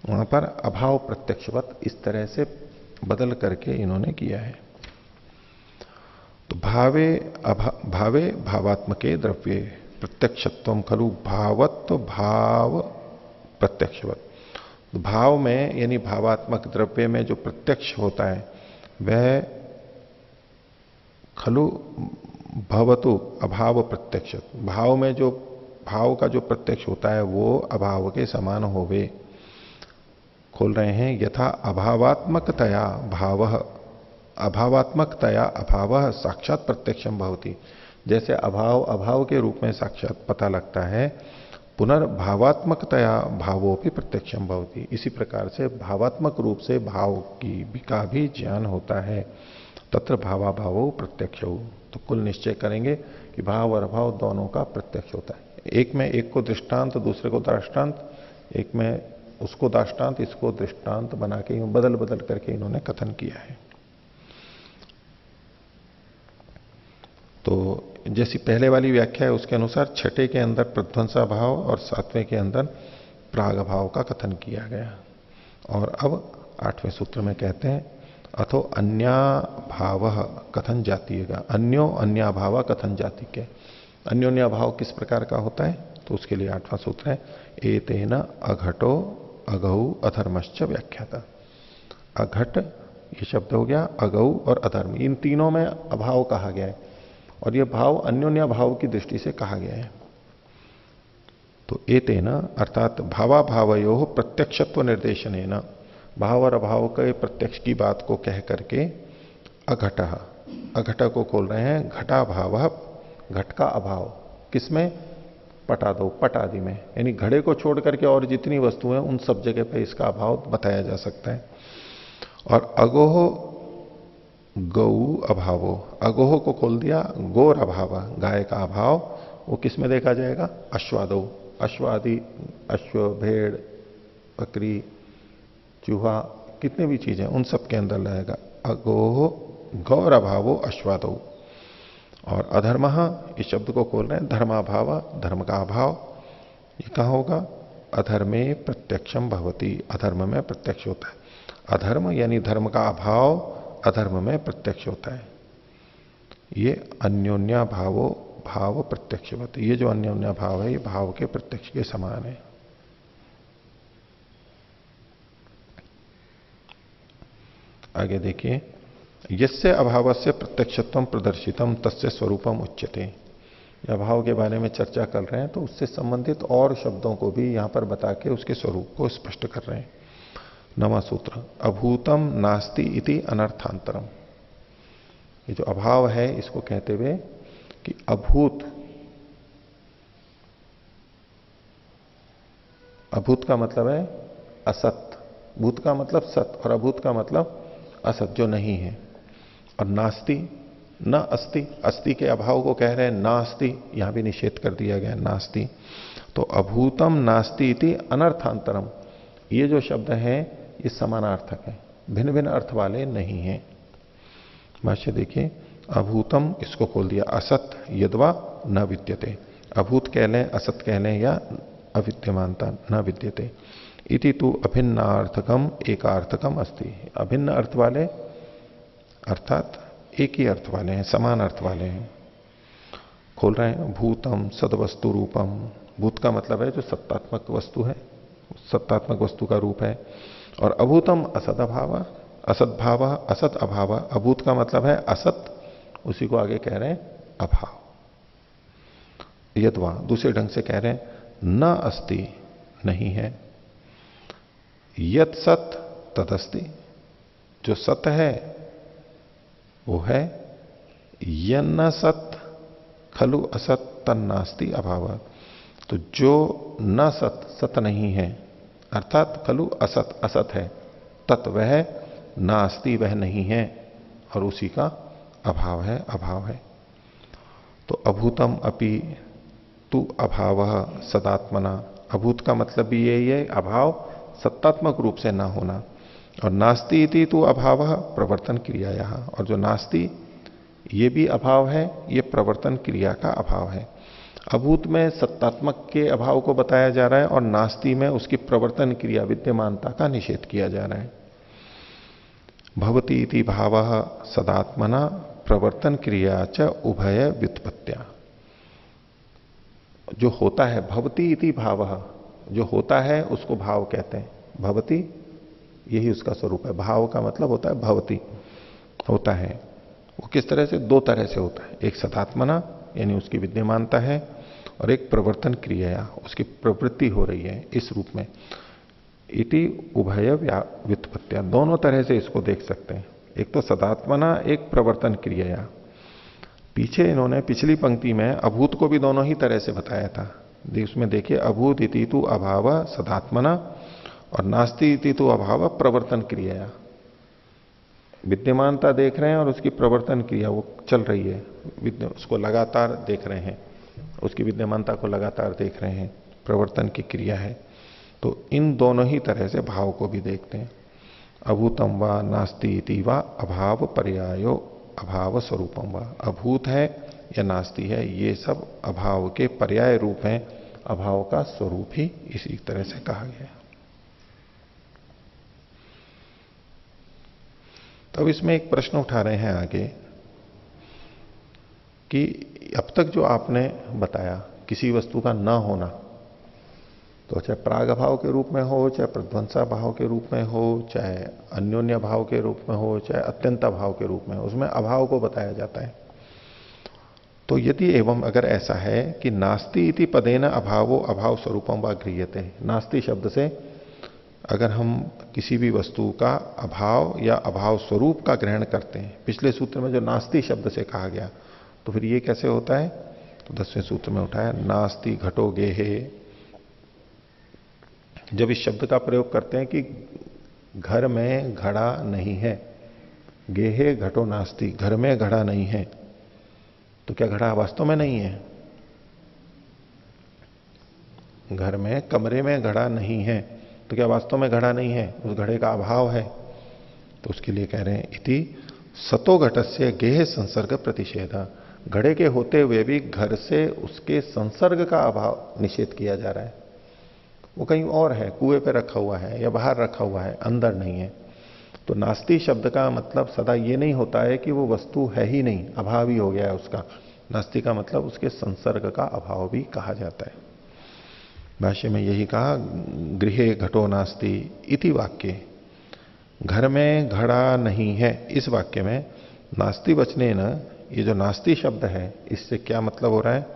वहां पर अभाव प्रत्यक्षवत, इस तरह से बदल करके इन्होंने किया है। तो भावे भावात्मके द्रव्ये प्रत्यक्षत्वम खलु भावत्व भाव प्रत्यक्षवत। भाव में यानी भावात्मक द्रव्य में जो प्रत्यक्ष होता है वह खलु भवतु अभाव प्रत्यक्ष, भाव में जो भाव का जो प्रत्यक्ष होता है वो अभाव के समान होवे। खोल रहे हैं, यथा अभावात्मकतया भाव अभावात्मकतया अभाव साक्षात प्रत्यक्षम भवति, जैसे अभाव अभाव के रूप में साक्षात पता लगता है, पुनर्भावात्मकतया भावो भी प्रत्यक्षम भवति, इसी प्रकार से भावात्मक रूप से भाव का भी ज्ञान होता है। तत्र भावा भावो प्रत्यक्ष हो, तो कुल निश्चय करेंगे कि भाव और अभाव दोनों का प्रत्यक्ष होता है। एक में एक को दृष्टांत, दूसरे को दृष्टांत, एक में उसको दृष्टांत इसको दृष्टांत बना के बदल बदल करके इन्होंने कथन किया है। तो जैसी पहले वाली व्याख्या है उसके अनुसार छठे के अंदर प्रध्वंसा भाव और सातवें के अंदर प्राग भाव का कथन किया गया। और अब आठवें सूत्र में कहते हैं अथो अन्या भाव कथन जातीयगा, अन्यो अन्या भाव कथन जाति के, अन्योन्या भाव किस प्रकार का होता है, तो उसके लिए आठवां सूत्र है एतेन अघटो अगौ अधर्मश्च व्याख्याता। अघट ये शब्द हो गया, अगौ और अधर्म, इन तीनों में अभाव कहा गया है और यह भाव अन्योन्या भाव की दृष्टि से कहा गया है। तो एतेन अर्थात भावा भावयो प्रत्यक्षत्व निर्देशनेन, भाव और अभाव के प्रत्यक्ष की बात को कह करके अघट, अघट को खोल रहे हैं, घटा भाव, घट का अभाव किसमें, पटा दो, पट आदि में, यानी घड़े को छोड़ करके और जितनी वस्तुएं उन सब जगह पे इसका अभाव बताया जा सकता है। और अगोह गौ अभावो, अगोह को खोल दिया, गोर अभाव, गाय का अभाव, वो किस में देखा जाएगा? अश्वादो, अश्वादि, अश्व, भेड़, बकरी, चूहा, कितने भी चीजें उन सब के अंदर लगेगा। अगोह गौर अभावो अश्वादो। और अधर्म, इस शब्द को खोल रहे हैं, धर्माभाव, धर्म का अभाव, ये कहां होगा? अधर्मे प्रत्यक्षम भवती, अधर्म में प्रत्यक्ष होता है। अधर्म यानी धर्म का अभाव अधर्म में प्रत्यक्ष होता है। ये अन्योन्या भावो भाव प्रत्यक्षवत, ये जो अन्योन्या भाव है ये भाव के प्रत्यक्ष के समान है। आगे देखिए, यस्य अभावस्य प्रत्यक्षत्वम प्रदर्शितम तस्य स्वरूपम उच्यते। अभाव के बारे में चर्चा कर रहे हैं तो उससे संबंधित और शब्दों को भी यहां पर बता के उसके स्वरूप को स्पष्ट कर रहे हैं। नवा सूत्र, अभूतम नास्ति इति अनर्थांतरम। ये जो अभाव है इसको कहते हुए कि अभूत, अभूत का मतलब है असत, भूत का मतलब सत और अभूत का मतलब असत, जो नहीं है। और नास्ति, न अस्ति, अस्ति के अभाव को कह रहे हैं नास्ति, यहां भी निषेध कर दिया गया नास्ति। तो अभूतम नास्ति इति अनर्थांतरम, ये जो शब्द है ये समानार्थक है, भिन्न भिन्न अर्थ वाले नहीं है। भाष्य देखिए, अभूतम इसको खोल दिया, असत यद्वा न विद्यते, अभूत कह लें, असत कह लें या अविद्यमानता न विद्यते। इति तु अभिन्नार्थकम एकार्थकम अस्ति, अभिन्न अर्थ वाले अर्थात एक ही अर्थ वाले हैं, समान अर्थ वाले हैं। खोल रहे हैं, भूतम सदवस्तु रूपम, भूत का मतलब है जो सत्तात्मक वस्तु है, सत्तात्मक वस्तु का रूप है। और अभूतम असद अभाव, असद भाव, असत अभाव, अभूत का मतलब है असत, उसी को आगे कह रहे हैं अभाव। यद्वा दूसरे ढंग से कह रहे हैं न अस्ति, नहीं है, यत सत तदस्ति, जो सत है वो है, यन्न सत खलु असत तन्नास्ति अभाव, तो जो न सत, सत नहीं है, अर्थात खलु असत, असत है, तत् वह नास्ति, वह नहीं है, और उसी का अभाव है, अभाव है। तो अभूतम अपि तु अभाव सदात्मना, अभूत का मतलब भी यही है, अभाव सत्तात्मक रूप से ना होना। और नास्ति इति तु अभाव प्रवर्तन क्रिया, यहां, और जो नास्ति ये भी अभाव है, ये प्रवर्तन क्रिया का अभाव है। अभूत में सत्तात्मक के अभाव को बताया जा रहा है और नास्ति में उसकी प्रवर्तन क्रिया विद्यमानता का निषेध किया जा रहा है। भवति इति भावः सदात्मना प्रवर्तन क्रिया च उभय व्युत्पत्त्या, जो होता है, भवति इति भावः, जो होता है उसको भाव कहते हैं। भवति यही उसका स्वरूप है, भाव का मतलब होता है भवति, होता है। वो किस तरह से? दो तरह से होता है, एक सदात्मना यानी उसकी विद्यमानता है, और एक प्रवर्तन क्रिया, उसकी प्रवृत्ति हो रही है इस रूप में। इति उभय व्युत्पत्त्या, दोनों तरह से इसको देख सकते हैं, एक तो सदात्मना, एक प्रवर्तन क्रिया। पीछे इन्होंने पिछली पंक्ति में अभूत को भी दोनों ही तरह से बताया था, उसमें देखिए, अभूत इति तु अभाव सदात्मना और नास्ति इति तु अभाव प्रवर्तन क्रिया। विद्यमानता देख रहे हैं और उसकी प्रवर्तन क्रिया वो चल रही है, उसको लगातार देख रहे हैं, उसकी विद्यमानता को लगातार देख रहे हैं, प्रवर्तन की क्रिया है। तो इन दोनों ही तरह से भाव को भी देखते हैं। अभूतम व नास्ति इति व अभाव पर्यायो अभाव स्वरूपम व, अभूत है या नास्ति है, ये सब अभाव के पर्याय रूप हैं, अभाव का स्वरूप ही इसी तरह से कहा गया। तो अब इसमें एक प्रश्न उठा रहे हैं आगे कि अब तक जो आपने बताया किसी वस्तु का न होना, तो चाहे प्राग भाव के रूप में हो, चाहे प्रध्वंसा भाव के रूप में हो, चाहे अन्योन्य भाव के रूप में हो, चाहे अत्यंत भाव के रूप में हो, उसमें अभाव को बताया जाता है। तो यदि एवं अगर ऐसा है कि नास्ति इति पदेन अभावो अभाव स्वरूपम वा गृह्यते, नास्ति शब्द से अगर हम किसी भी वस्तु का अभाव या अभाव स्वरूप का ग्रहण करते हैं, पिछले सूत्र में जो नास्ति शब्द से कहा गया, तो फिर ये कैसे होता है? तो 10वें सूत्र में उठाया, नास्ति घटो गेहे। जब इस शब्द का प्रयोग करते हैं कि घर में घड़ा नहीं है, गेहे घटो नास्ति, घर में घड़ा नहीं है, तो क्या घड़ा वास्तव में नहीं है? घर में कमरे में घड़ा नहीं है, तो क्या वास्तव में घड़ा नहीं है, उस घड़े का अभाव है? तो उसके लिए कह रहे हैं इति सतो घटस्य गेह संसर्ग प्रतिषेध, घड़े के होते हुए भी घर से उसके संसर्ग का अभाव निषेध किया जा रहा है। वो कहीं और है, कुएं पे रखा हुआ है या बाहर रखा हुआ है, अंदर नहीं है। तो नास्ति शब्द का मतलब सदा ये नहीं होता है कि वो वस्तु है ही नहीं, अभाव ही हो गया है उसका। नास्ति का मतलब उसके संसर्ग का अभाव भी कहा जाता है। भाष्य में यही कहा, गृहे घटो नास्ति इति वाक्य, घर में घड़ा नहीं है, इस वाक्य में नास्ति वचने न, ये जो नास्ति शब्द है इससे क्या मतलब हो रहा है?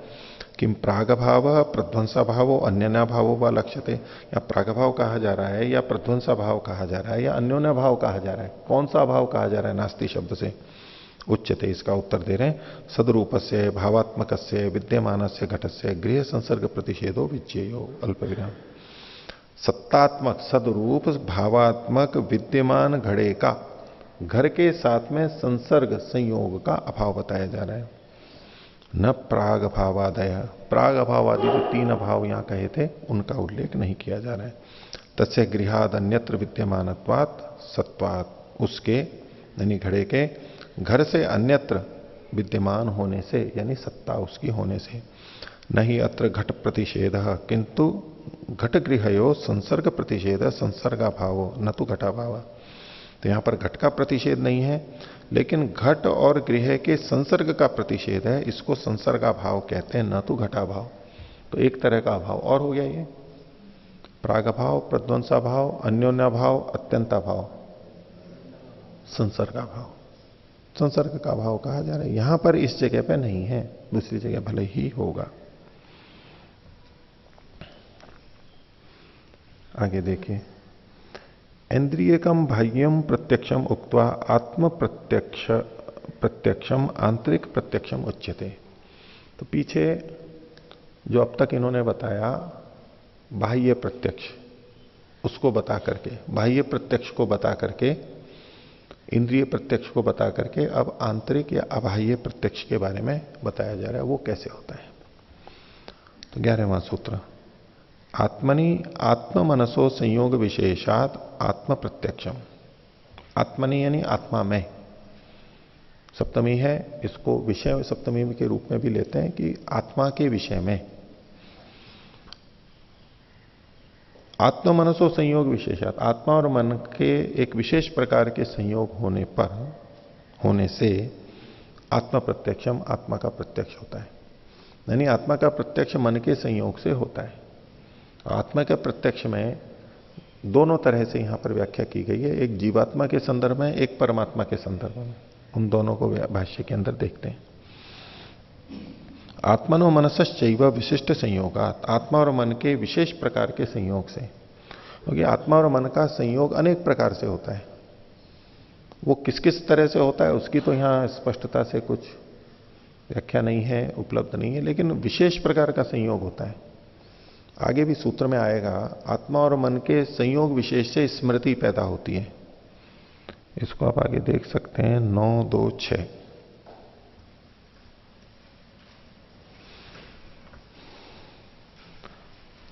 कि प्रागभाव प्रध्वंसा भावो अन्योन्या भावो व लक्ष्यते, या प्रागभाव कहा जा रहा है या प्रध्वंसा भाव कहा जा रहा है या अन्योन्या भाव कहा जा रहा है? कौन सा भाव कहा जा रहा है नास्ति शब्द से? उच्चते, इसका उत्तर दे रहे हैं, सदरूप से भावात्मक से विद्यमान से घट से गृह संसर्ग प्रतिषेधो विज्ञेयो अल्पविराम। सत्तात्मक सदरूप भावात्मक विद्यमान घड़े का घर के साथ में संसर्ग संयोग का अभाव बताया जा रहा है। न प्राग भावादय, प्राग अभावादि जो 3 अभाव यहां कहे थे उनका उल्लेख नहीं किया जा रहा है। तस्य गृहाद अन्यत्र विद्यमानत्वात् सत्वात्, उसके यानी घड़े के घर से अन्यत्र विद्यमान होने से, यानी सत्ता उसकी होने से। नहीं अत्र घट प्रतिषेध, किंतु घट गृहयो संसर्ग प्रतिषेध संसर्गाभावो न तो घटाभाव। तो यहां पर घट का प्रतिषेध नहीं है, लेकिन घट और गृह के संसर्ग का प्रतिषेध है। इसको संसर्गाभाव कहते हैं, न तो घटाभाव। तो एक तरह का अभाव और हो गया ये, प्रागभाव, प्रध्वंसाभाव, अन्योन्याभाव, अत्यंताभाव, संसर्गाभाव। संसर्ग का भाव कहा जा रहा है, यहां पर इस जगह पे नहीं है, दूसरी जगह भले ही होगा। आगे देखिए, इंद्रियकम बाह्यम प्रत्यक्षम उक्त्वा आत्म प्रत्यक्षम आंतरिक प्रत्यक्षम उच्यते। तो पीछे जो अब तक इन्होंने बताया बाह्य प्रत्यक्ष, उसको बता करके, बाह्य प्रत्यक्ष को बता करके, इंद्रिय प्रत्यक्ष को बता करके अब आंतरिक या अबाह्य प्रत्यक्ष के बारे में बताया जा रहा है, वो कैसे होता है। तो 11वां सूत्र, आत्मनि आत्म मनसो संयोग विशेषात आत्म प्रत्यक्षम। आत्मनि यानी आत्मा में, सप्तमी है, इसको विषय सप्तमी के रूप में भी लेते हैं कि आत्मा के विषय में। आत्म मनसो संयोग विशेषात, आत्मा और मन के एक विशेष प्रकार के संयोग होने से आत्म प्रत्यक्षम, आत्मा का प्रत्यक्ष होता है। यानी आत्मा का प्रत्यक्ष मन के संयोग से होता है। आत्मा के प्रत्यक्ष में दोनों तरह से यहां पर व्याख्या की गई है, एक जीवात्मा के संदर्भ में, एक परमात्मा के संदर्भ में। उन दोनों को भाष्य के अंदर देखते हैं। आत्मनो मनसश्चैव विशिष्ट संयोगात, आत्मा और मन के विशेष प्रकार के संयोग से, क्योंकि आत्मा और मन का संयोग अनेक प्रकार से होता है। वो किस किस तरह से होता है उसकी तो यहां स्पष्टता से कुछ व्याख्या नहीं है, उपलब्ध नहीं है, लेकिन विशेष प्रकार का संयोग होता है। आगे भी सूत्र में आएगा, आत्मा और मन के संयोग विशेष से स्मृति पैदा होती है। इसको आप आगे देख सकते हैं 926।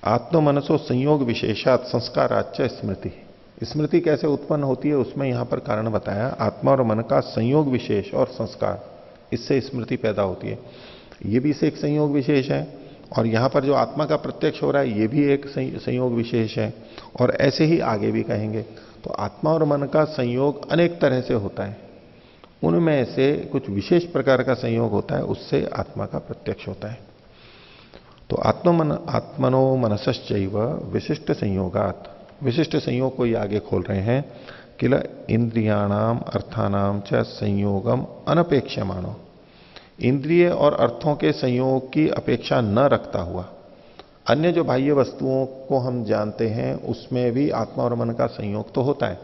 आत्म मनसो संयोग विशेषात संस्काराच्च स्मृति। स्मृति कैसे उत्पन्न होती है उसमें यहां पर कारण बताया, आत्मा और मन का संयोग विशेष और संस्कार, इससे स्मृति पैदा होती है। ये भी से एक संयोग विशेष है, और यहां पर जो आत्मा का प्रत्यक्ष हो रहा है ये भी एक संयोग विशेष है, और ऐसे ही आगे भी कहेंगे। तो आत्मा और मन का संयोग अनेक तरह से होता है, उनमें से कुछ विशेष प्रकार का संयोग होता है, उससे आत्मा का प्रत्यक्ष होता है। तो आत्मनो मनसश्चैव विशिष्ट संयोगात, विशिष्ट संयोग को ये आगे खोल रहे हैं, किल इंद्रियाणाम अर्थानाम च संयोगम अनपेक्षमाणो, इंद्रिय और अर्थों के संयोग की अपेक्षा न रखता हुआ अन्य जो बाह्य वस्तुओं को हम जानते हैं उसमें भी आत्मा और मन का संयोग तो होता है,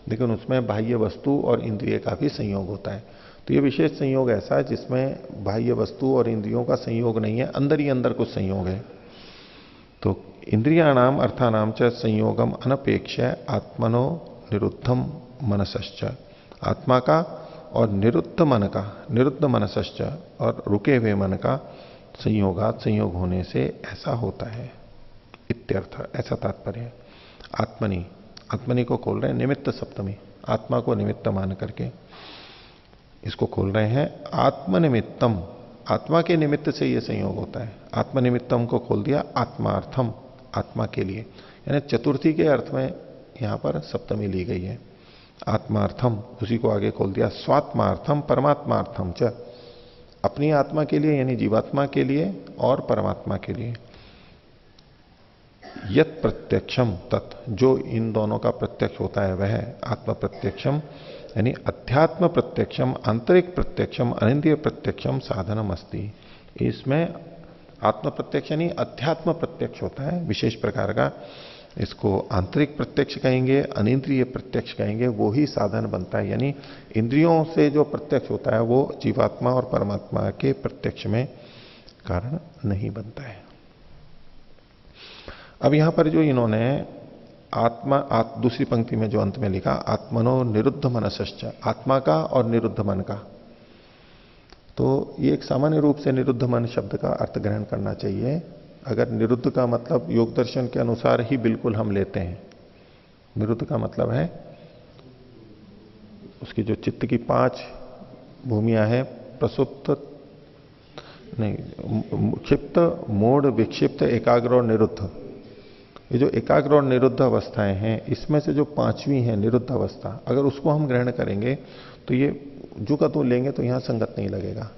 लेकिन उसमें बाह्य वस्तु और इंद्रिय का भी संयोग होता है। तो ये विशेष संयोग ऐसा है जिसमें बाह्य वस्तु और इंद्रियों का संयोग नहीं है, अंदर ही अंदर कुछ संयोग है। तो इंद्रियाणाम अर्थानाम च संयोगम अनपेक्ष आत्मनो निरुद्धम मनसश्च, आत्मा का और निरुद्ध मन का, निरुद्ध मनसश्च और रुके हुए मन का संयोग होने से ऐसा होता है। इत्यर्थ, ऐसा तात्पर्य है। आत्मनि, आत्मनि को खोल रहे हैं निमित्त सप्तमी, आत्मा को निमित्त मान करके इसको खोल रहे हैं। आत्मनिमित्तम, आत्मा के निमित्त से यह संयोग होता है। आत्मनिमित्तम को खोल दिया आत्मार्थम, आत्मा के लिए, यानी चतुर्थी के अर्थ में यहां पर सप्तमी ली गई है। आत्मार्थम, उसी को आगे खोल दिया स्वात्मार्थम परमात्मार्थम च, अपनी आत्मा के लिए यानी जीवात्मा के लिए और परमात्मा के लिए। यत प्रत्यक्षम तत्, जो इन दोनों का प्रत्यक्ष होता है वह आत्म प्रत्यक्षम यानी अध्यात्म प्रत्यक्षम, आंतरिक प्रत्यक्षम, अनिंद्रिय प्रत्यक्षम साधनम अस्ति। इसमें आत्म प्रत्यक्ष यानी अध्यात्म प्रत्यक्ष होता है विशेष प्रकार का, इसको आंतरिक प्रत्यक्ष कहेंगे, अनिंद्रिय प्रत्यक्ष कहेंगे, वो ही साधन बनता है। यानी इंद्रियों से जो प्रत्यक्ष होता है वो जीवात्मा और परमात्मा के प्रत्यक्ष में कारण नहीं बनता है। अब यहां पर जो इन्होंने दूसरी पंक्ति में जो अंत में लिखा आत्मनो निरुद्ध मनसश्च, आत्मा का और निरुद्ध मन का, तो ये एक सामान्य रूप से निरुद्ध मन शब्द का अर्थ ग्रहण करना चाहिए। अगर निरुद्ध का मतलब योग दर्शन के अनुसार ही बिल्कुल हम लेते हैं, निरुद्ध का मतलब है उसकी जो चित्त की 5 भूमियां हैं, प्रसुप्त नहीं, क्षिप्त, मूढ़, विक्षिप्त, एकाग्र और निरुद्ध, ये जो एकाग्र और निरुद्ध अवस्थाएं हैं इसमें से जो 5वीं है निरुद्ध अवस्था, अगर उसको हम ग्रहण करेंगे तो ये जो का तो लेंगे तो यहां संगत नहीं लगेगा,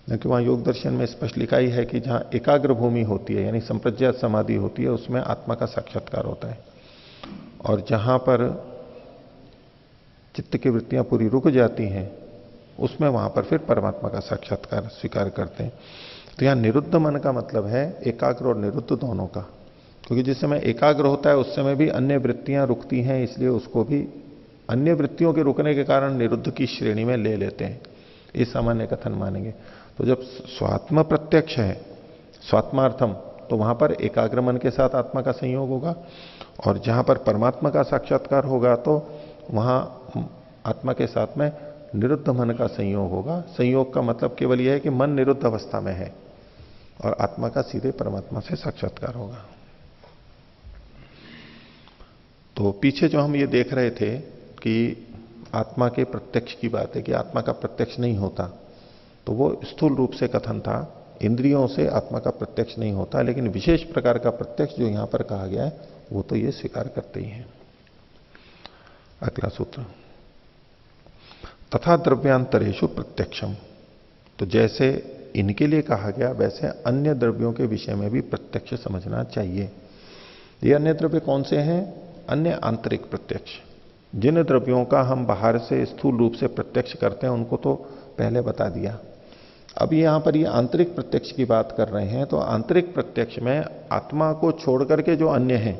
क्योंकि वहां योग दर्शन में स्पष्ट लिखा ही है कि जहां एकाग्र भूमि होती है यानी संप्रज्ञात समाधि होती है उसमें आत्मा का साक्षात्कार होता है, और जहां पर चित्त की वृत्तियां पूरी रुक जाती हैं उसमें वहां पर फिर परमात्मा का साक्षात्कार स्वीकार करते हैं। तो यहां निरुद्ध मन का मतलब है एकाग्र और निरुद्ध दोनों का, क्योंकि जिस समय एकाग्र होता है उस समय भी अन्य वृत्तियां रुकती हैं, इसलिए उसको भी अन्य वृत्तियों के रुकने के कारण निरुद्ध की श्रेणी में ले लेते हैं, इस सामान्य कथन मानेंगे। तो जब स्वात्म प्रत्यक्ष है, स्वात्मार्थम, तो वहां पर एकाग्र मन के साथ आत्मा का संयोग होगा, और जहां पर परमात्मा का साक्षात्कार होगा तो वहां आत्मा के साथ में निरुद्ध मन का संयोग होगा। संयोग का मतलब केवल यह है कि मन निरुद्ध अवस्था में है और आत्मा का सीधे परमात्मा से साक्षात्कार होगा। तो पीछे जो हम ये देख रहे थे कि आत्मा के प्रत्यक्ष की बात है कि आत्मा का प्रत्यक्ष नहीं होता, तो वो स्थूल रूप से कथन था, इंद्रियों से आत्मा का प्रत्यक्ष नहीं होता, लेकिन विशेष प्रकार का प्रत्यक्ष जो यहां पर कहा गया है वो तो ये स्वीकार करते ही हैं। अगला सूत्र, तथा द्रव्यांतरेषु प्रत्यक्षम, तो जैसे इनके लिए कहा गया वैसे अन्य द्रव्यों के विषय में भी प्रत्यक्ष समझना चाहिए। ये अन्य द्रव्य कौन से हैं? अन्य आंतरिक प्रत्यक्ष, जिन द्रव्यों का हम बाहर से स्थूल रूप से प्रत्यक्ष करते हैं उनको तो पहले बता दिया। अब यहां पर ये आंतरिक प्रत्यक्ष की बात कर रहे हैं, तो आंतरिक प्रत्यक्ष में आत्मा को छोड़ करके जो अन्य हैं,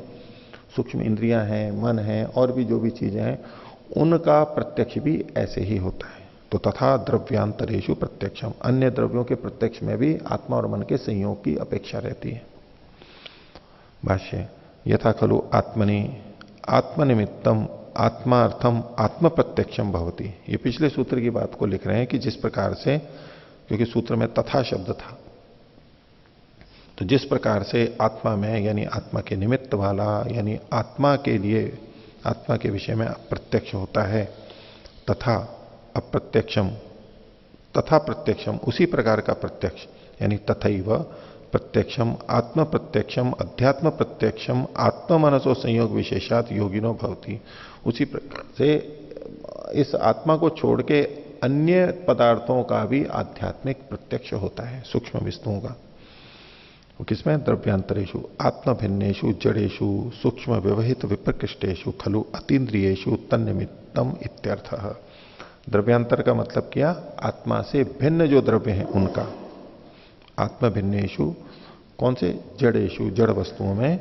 सूक्ष्म इंद्रियां हैं, मन है, और भी जो भी चीजें हैं, उनका प्रत्यक्ष भी ऐसे ही होता है। तो तथा द्रव्यांतरेषु प्रत्यक्षम, अन्य द्रव्यों के प्रत्यक्ष में भी आत्मा और मन के संयोग की अपेक्षा रहती है। भाष्य, यथा खलु आत्मनि आत्मनिमित्तम आत्मार्थम आत्म प्रत्यक्षम भवति। ये पिछले सूत्र की बात को लिख रहे हैं कि जिस प्रकार से, क्योंकि सूत्र में तथा शब्द था, तो जिस प्रकार से आत्मा में यानी आत्मा के निमित्त वाला यानी आत्मा के लिए, आत्मा के विषय में प्रत्यक्ष होता है, तथा अप्रत्यक्षम, तथा प्रत्यक्षम, उसी प्रकार का प्रत्यक्ष यानी तथैव प्रत्यक्षम आत्म प्रत्यक्षम अध्यात्म प्रत्यक्षम आत्म मनसो संयोग विशेषात योगिनो भवति। उसी प्रकार से इस आत्मा को छोड़ के अन्य पदार्थों का भी आध्यात्मिक प्रत्यक्ष होता है, सूक्ष्म वस्तुओं का। वो किसमें? द्रव्यांतरेषु आत्मभिन्नेषु जड़ेषु सूक्ष्म व्यवहित विप्रकृष्टेषु खलु अतीन्द्रियेषु तन्निमित्तम इत्यर्थः। द्रव्यांतर का मतलब किया आत्मा से भिन्न जो द्रव्य हैं उनका, आत्म भिन्नेषु, कौन से? जड़ेषु, जड़ वस्तुओं में।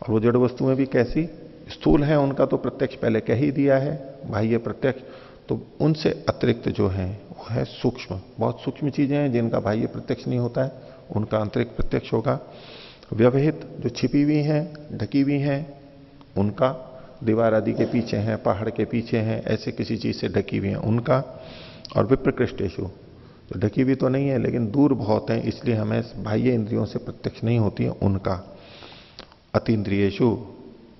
और वो जड़ वस्तुएं भी कैसी? स्थूल है उनका तो प्रत्यक्ष पहले कह ही दिया है, बाह्य प्रत्यक्ष। तो उनसे अतिरिक्त जो है वो है सूक्ष्म, बहुत सूक्ष्म चीजें हैं जिनका बाह्य प्रत्यक्ष नहीं होता है, उनका आंतरिक प्रत्यक्ष होगा। व्यवहित, जो छिपी हुई हैं, ढकी हुई हैं, उनका दीवार आदि के पीछे हैं, पहाड़ के पीछे हैं, ऐसे किसी चीज से ढकी हुई हैं उनका। और विप्रकृष्टेषु, तो ढकी हुई तो नहीं है लेकिन दूर बहुत है, इसलिए हमें बाह्य इंद्रियों से प्रत्यक्ष नहीं होती है, उनका। अतीन्द्रियेषु,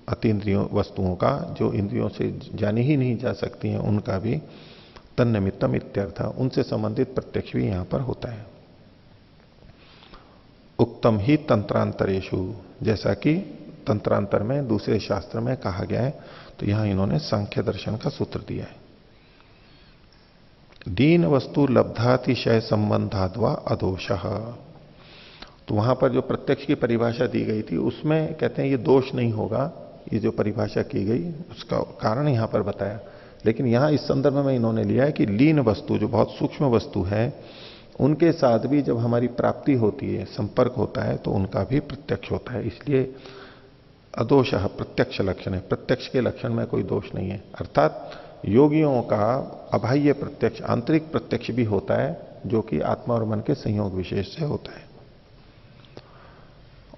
अतीन्द्रियों वस्तुओं का जो इंद्रियों से जानी ही नहीं जा सकती हैं उनका भी तन्निमित्तम इत्यर्थ, उनसे संबंधित प्रत्यक्ष भी यहां पर होता है। उक्तम ही तंत्रांतरेषु, जैसा कि तंत्रांतर में दूसरे शास्त्र में कहा गया है, तो यहां इन्होंने सांख्य दर्शन का सूत्र दिया है। दीन वस्तु लब्धातिशय संबंधाद्वा अदोषः, तो वहां पर जो प्रत्यक्ष की परिभाषा दी गई थी उसमें कहते हैं ये दोष नहीं होगा, ये जो परिभाषा की गई उसका कारण यहां पर बताया। लेकिन यहां इस संदर्भ में इन्होंने लिया है कि लीन वस्तु जो बहुत सूक्ष्म वस्तु है उनके साथ भी जब हमारी प्राप्ति होती है, संपर्क होता है, तो उनका भी प्रत्यक्ष होता है। इसलिए अदोषः प्रत्यक्ष लक्षण है, प्रत्यक्ष के लक्षण में कोई दोष नहीं है। अर्थात योगियों का अबाह्य प्रत्यक्ष, आंतरिक प्रत्यक्ष भी होता है जो कि आत्मा और मन के संयोग विशेष से होता है।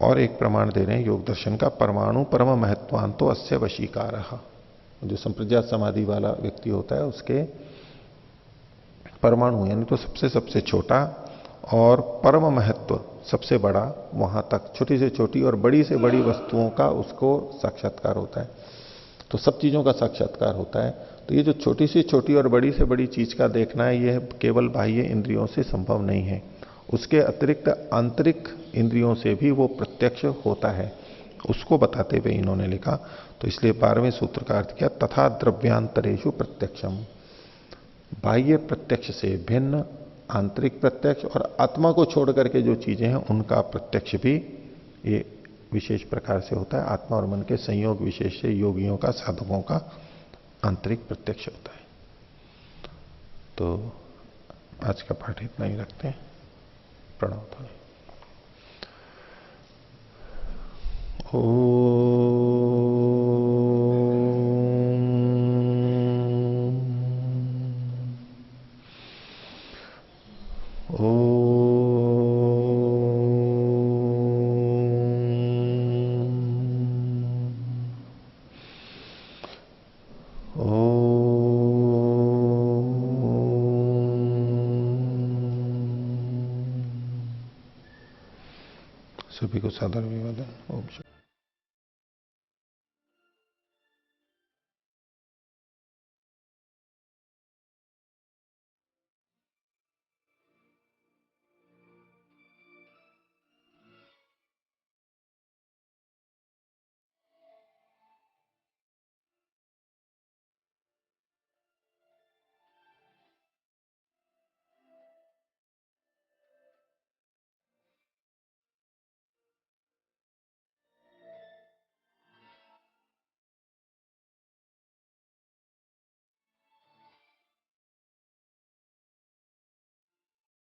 और एक प्रमाण दे रहे हैं योग दर्शन का, परमाणु परम महत्वांतो अस्य वशीकारः, जो संप्रज्ञात समाधि वाला व्यक्ति होता है उसके परमाणु यानी तो सबसे छोटा और परम महत्व सबसे बड़ा, वहां तक छोटी से छोटी और बड़ी से बड़ी वस्तुओं का उसको साक्षात्कार होता है। तो सब चीजों का साक्षात्कार होता है। तो ये जो छोटी से छोटी और बड़ी से बड़ी चीज का देखना है, यह केवल बाह्य इंद्रियों से संभव नहीं है, उसके अतिरिक्त आंतरिक इंद्रियों से भी वो प्रत्यक्ष होता है, उसको बताते हुए इन्होंने लिखा। तो इसलिए 12वें सूत्र का अर्थ किया, तथा द्रव्यांतरेषु प्रत्यक्षम, बाह्य प्रत्यक्ष से भिन्न आंतरिक प्रत्यक्ष और आत्मा को छोड़ करके जो चीजें हैं उनका प्रत्यक्ष भी ये विशेष प्रकार से होता है। आत्मा और मन के संयोग विशेष से योगियों का, साधकों का आंतरिक प्रत्यक्ष होता है। तो आज का पाठ इतना ही रखते हैं। प्रणव ध्वनि। सभी को सादर अभिवादन। ओम शांति।